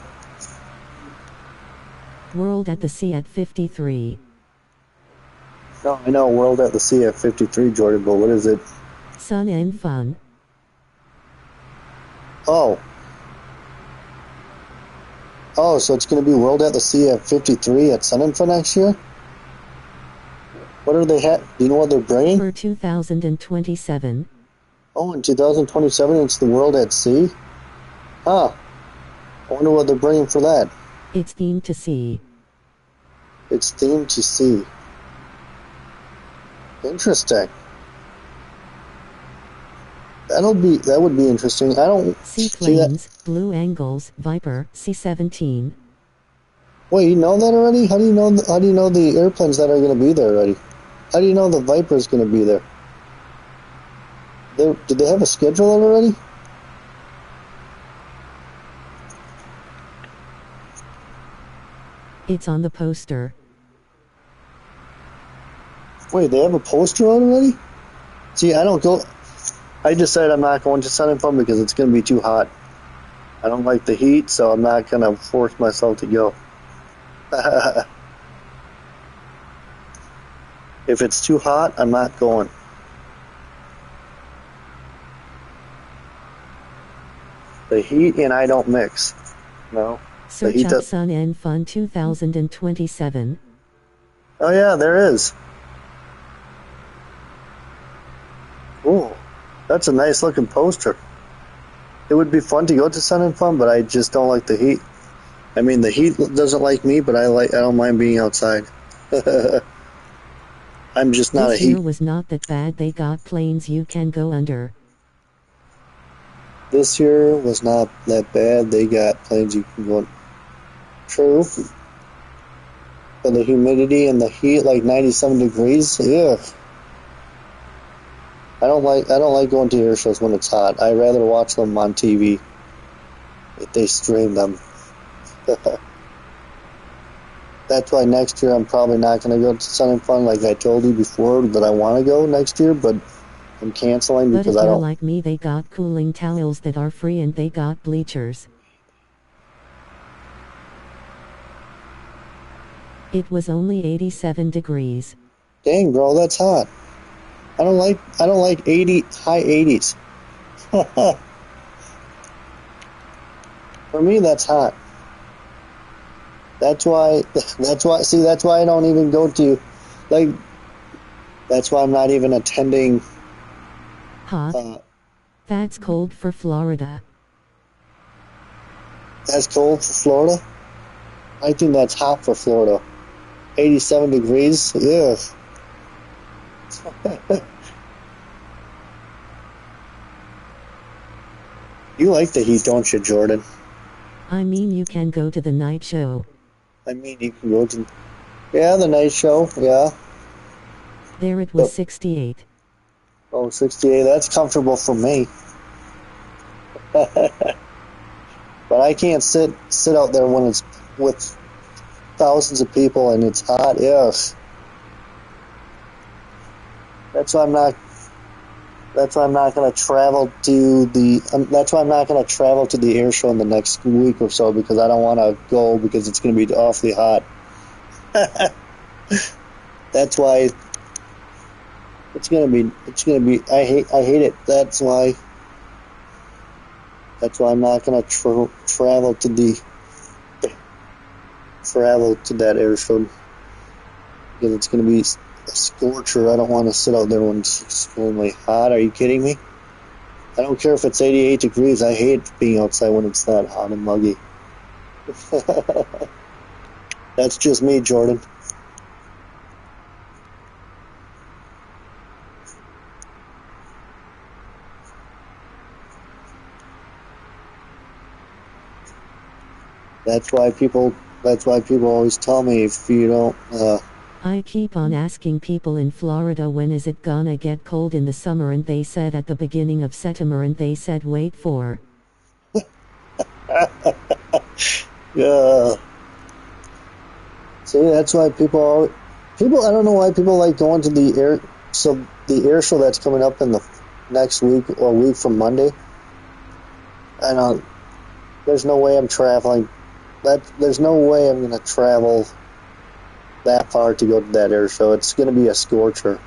World at the Sea at 53. No, I know World at the Sea at 53, Jordan, but what is it? Sun and Fun. Oh. Oh, so it's going to be World at the Sea at 53 at Sun and Fun next year? What are they Do you know what they're bringing? For 2027. Oh, in 2027 it's the World at Sea? Huh. I wonder what they're bringing for that. It's themed to sea. It's themed to sea. Interesting. That would be interesting. I don't Seaplanes, Blue Angles, Viper, C-17. Wait, you know that already? How do you know the airplanes that are going to be there already? How do you know the Viper is going to be there? Did they have a schedule already? It's on the poster. Wait, they have a poster out already? See, I decided I'm not going to Sun and Fun because it's going to be too hot. I don't like the heat, so I'm not going to force myself to go. If it's too hot, I'm not going. The heat and I don't mix. No. Search up Sun and Fun 2027. Oh yeah, there is. Ooh, that's a nice looking poster. It would be fun to go to Sun and Fun, but I just don't like the heat. I mean, the heat doesn't like me, but I don't mind being outside. I'm just not a heat. This year was not that bad. They got planes you can go under. This year was not that bad. They got planes you can go under. True. But the humidity and the heat, like 97 degrees, yeah. I don't like going to air shows when it's hot. I'd rather watch them on TV if they stream them. That's why next year I'm probably not going to go to Sun and Fun like I told you before that I want to go next year, but I'm canceling because but if I don't. you're like me, they got cooling towels that are free and they got bleachers. It was only 87 degrees. Dang, bro, that's hot. I don't like high 80s. For me, that's hot. That's why I don't even go to, like, that's why I'm not even attending. Hot? That's cold for Florida. That's cold for Florida? I think that's hot for Florida. 87 degrees? Yeah. You like the heat, don't you, Jordan? I mean, you can go to the night show. I mean, you can go to... Yeah, the night show, yeah. There it was 68. Oh, 68, that's comfortable for me. But I can't sit out there when it's with thousands of people and it's hot. Ugh. That's why I'm not going to travel to the. That's why I'm not going to travel to the air show in the next week or so, because I don't want to go because it's going to be awfully hot. That's why it's going to be. I hate it. That's why I'm not going to travel to that air show, because it's going to be a scorcher. I don't want to sit out there when it's extremely hot. Are you kidding me? I don't care if it's 88 degrees. I hate being outside when it's that hot and muggy. That's just me, Jordan. That's why people always tell me, if you don't I keep on asking people in Florida, when is it gonna get cold in the summer, and they said at the beginning of September, and they said wait for. Yeah. See, that's why people, I don't know why people like going to the air show that's coming up in the next week or week from Monday. There's no way I'm traveling. There's no way I'm going to travel that far to go to that air show. It's going to be a scorcher.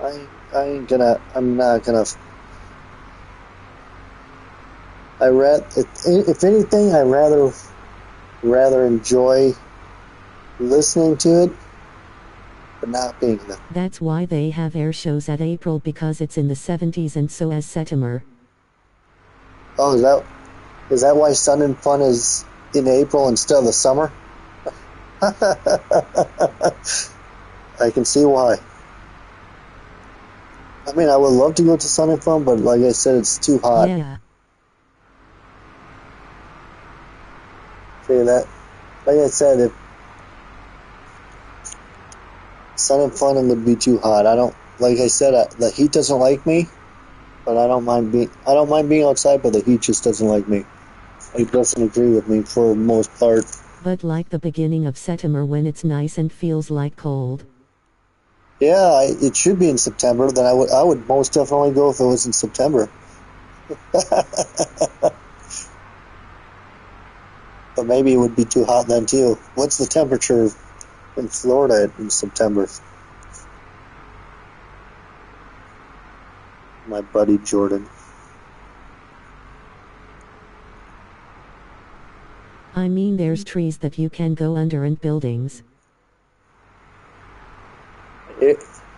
I'm not gonna. If anything, I rather enjoy listening to it, but not being there. That's why they have air shows at April, because it's in the 70s, and so as September. Oh, is that why Sun and Fun is in April instead of the summer? I can see why. I mean, I would love to go to Sun and Fun, but like I said, it's too hot. Yeah. See that? Like I said, if Sun and Fun would be too hot. Like I said, the heat doesn't like me, but I don't mind being outside, but the heat just doesn't like me. It doesn't agree with me for the most part. But like the beginning of September, when it's nice and feels like cold. Yeah, it should be in September. Then I would most definitely go if it was in September. But maybe it would be too hot then too. What's the temperature in Florida in September? My buddy Jordan. I mean, there's trees that you can go under and buildings.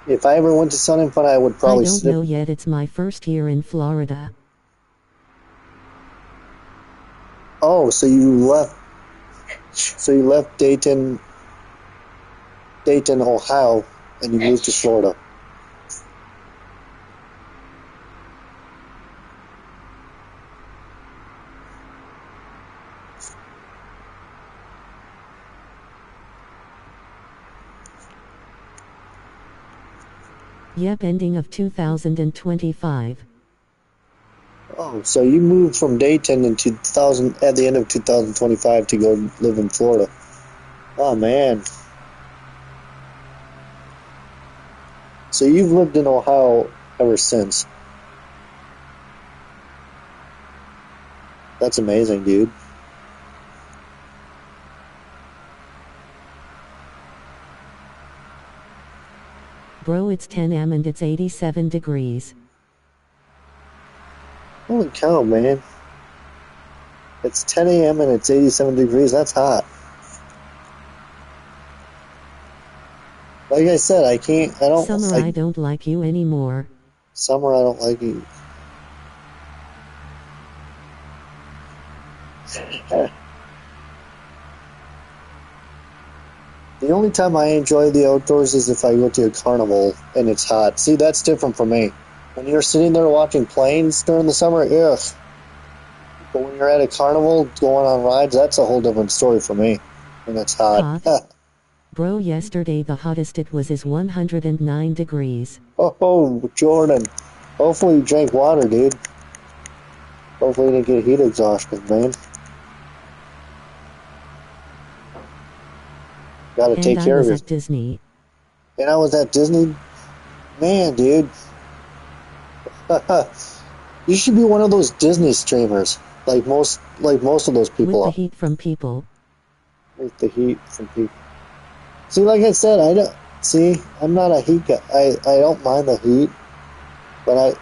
If I ever went to Sun and Fun, I would probably. I don't know yet. It's my first year in Florida. Oh, so you left Dayton, Ohio, and you moved to Florida. Yep, ending of 2025. Oh, so you moved from Dayton at the end of 2025 to go live in Florida. Oh, man. So you've lived in Ohio ever since. That's amazing, dude. Bro, it's 10 a.m. and it's 87 degrees. Holy cow, man. It's 10 a.m. and it's 87 degrees. That's hot. Like I said, Summer, I don't like you anymore. Summer, I don't like you. The only time I enjoy the outdoors is if I go to a carnival and it's hot. See, that's different for me. When you're sitting there watching planes during the summer, ugh. But when you're at a carnival going on rides, that's a whole different story for me. When it's hot. Bro, yesterday the hottest it was is 109 degrees. Oh, Jordan. Hopefully you drank water, dude. Hopefully you didn't get heat exhaustion, man. Gotta And take I care of was your... at Disney. And I was at Disney. Man, dude. You should be one of those Disney streamers. Like most of those people With the are. heat from people. With the heat from people. See, like I said, I'm not a heat guy. I don't mind the heat, but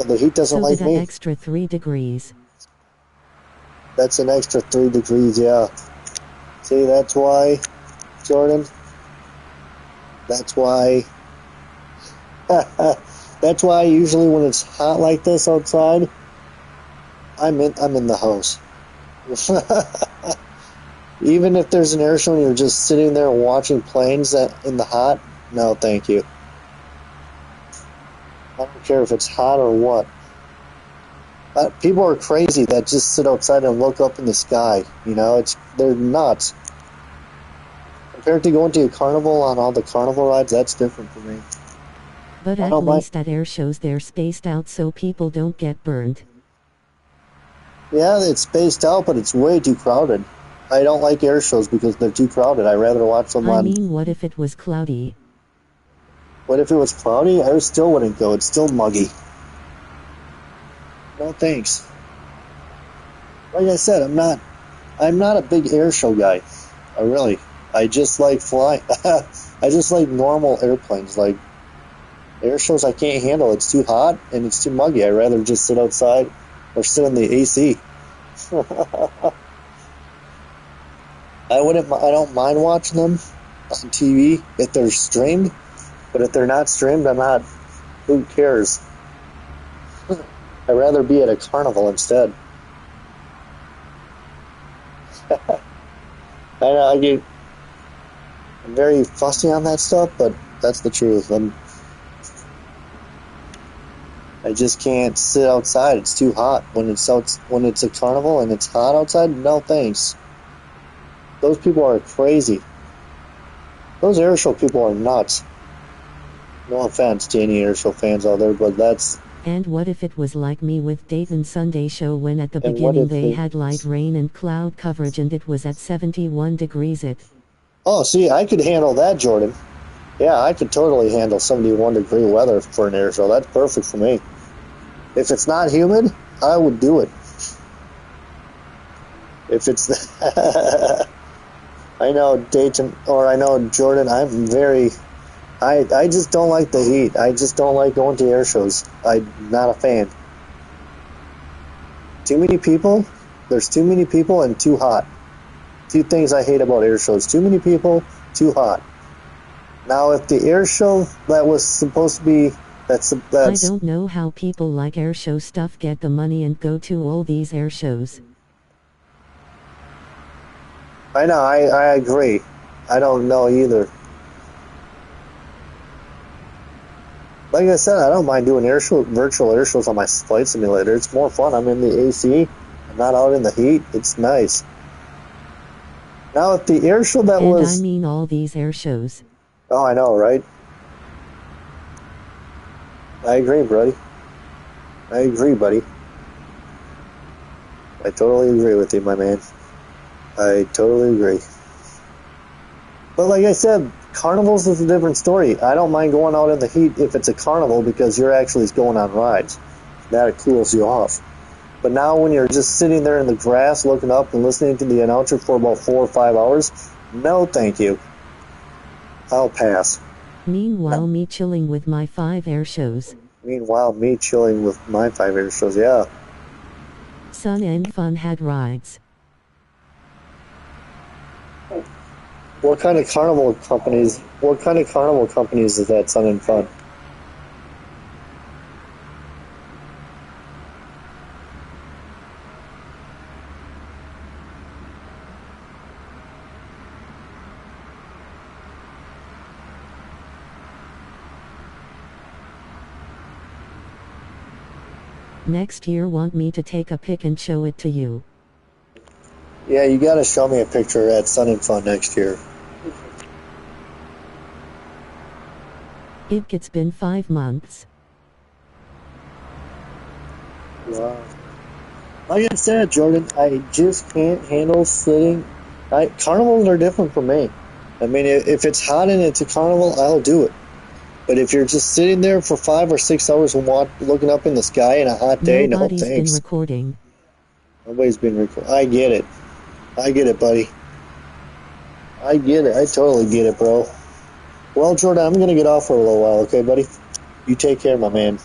the heat doesn't So like did an me. extra 3 degrees. That's an extra 3 degrees, yeah. See, that's why, Jordan. That's why. That's why usually when it's hot like this outside, I'm in the house. Even if there's an air show and you're just sitting there watching planes in the hot, no, thank you. I don't care if it's hot or what. People are crazy that just sit outside and look up in the sky. You know, they're nuts. Compared to going to a carnival on all the carnival rides, that's different for me. But I at don't mind. least at air shows they're spaced out so people don't get burned. Yeah, it's spaced out, but it's way too crowded. I don't like air shows because they're too crowded. I'd rather watch them I on... mean, what if it was cloudy? What if it was cloudy? I still wouldn't go. It's still muggy. No thanks. Like I said, I'm not a big air show guy. I just like flying. I just like normal airplanes. Like air shows I can't handle. It's too hot and it's too muggy. I'd rather just sit outside or sit in the AC. I don't mind watching them on TV if they're streamed, but if they're not streamed, who cares? I'd rather be at a carnival instead. I know I'm very fussy on that stuff, but that's the truth. I just can't sit outside. It's too hot when it's a carnival and it's hot outside. No thanks. Those people are crazy. Those airshow people are nuts. No offense to any airshow fans out there, but that's... And what if it was like me with Dayton Sunday Show when at the And what beginning if they it- had light rain and cloud coverage and it was at 71 degrees it. Oh, see, I could handle that, Jordan. Yeah, I could totally handle 71-degree weather for an air show. That's perfect for me. If it's not humid, I would do it. If it's... I know Dayton, or I know Jordan, I just don't like the heat. I just don't like going to air shows. I'm not a fan. Too many people. There's too many people and too hot. 2 things I hate about air shows. Too many people, too hot. Now, if the air show that was supposed to be... That's I don't know how people like air show stuff get the money and go to all these air shows. I know, I agree. I don't know either. Like I said, I don't mind doing virtual air shows on my flight simulator. It's more fun. I'm in the AC. I'm not out in the heat. It's nice. Now, if the air show that And was... I mean all these air shows. Oh, I know, right? I agree, buddy. I agree, buddy. I totally agree with you, my man. I totally agree. But like I said, carnivals is a different story. I don't mind going out in the heat if it's a carnival because you're actually going on rides. That cools you off. But now when you're just sitting there in the grass looking up and listening to the announcer for about 4 or 5 hours, no thank you. I'll pass. Meanwhile, me chilling with my 5 air shows. Meanwhile, me chilling with my 5 air shows, yeah. Sun and Fun had rides. What kind of carnival companies is that, Sun and Fun? Next year want me to take a pic and show it to you. Yeah, you gotta show me a picture at Sun and Fun next year. It's been 5 months. Wow. Like I said, Jordan, I just can't handle sitting. Carnivals are different for me. I mean, if it's hot and it's a carnival, I'll do it. But if you're just sitting there for 5 or 6 hours and looking up in the sky in a hot day, no Nobody's been thanks. recording. Nobody's been recording. I get it. I get it, buddy. I get it. I totally get it, bro. Well, Jordan, I'm going to get off for a little while, okay, buddy? You take care, my man.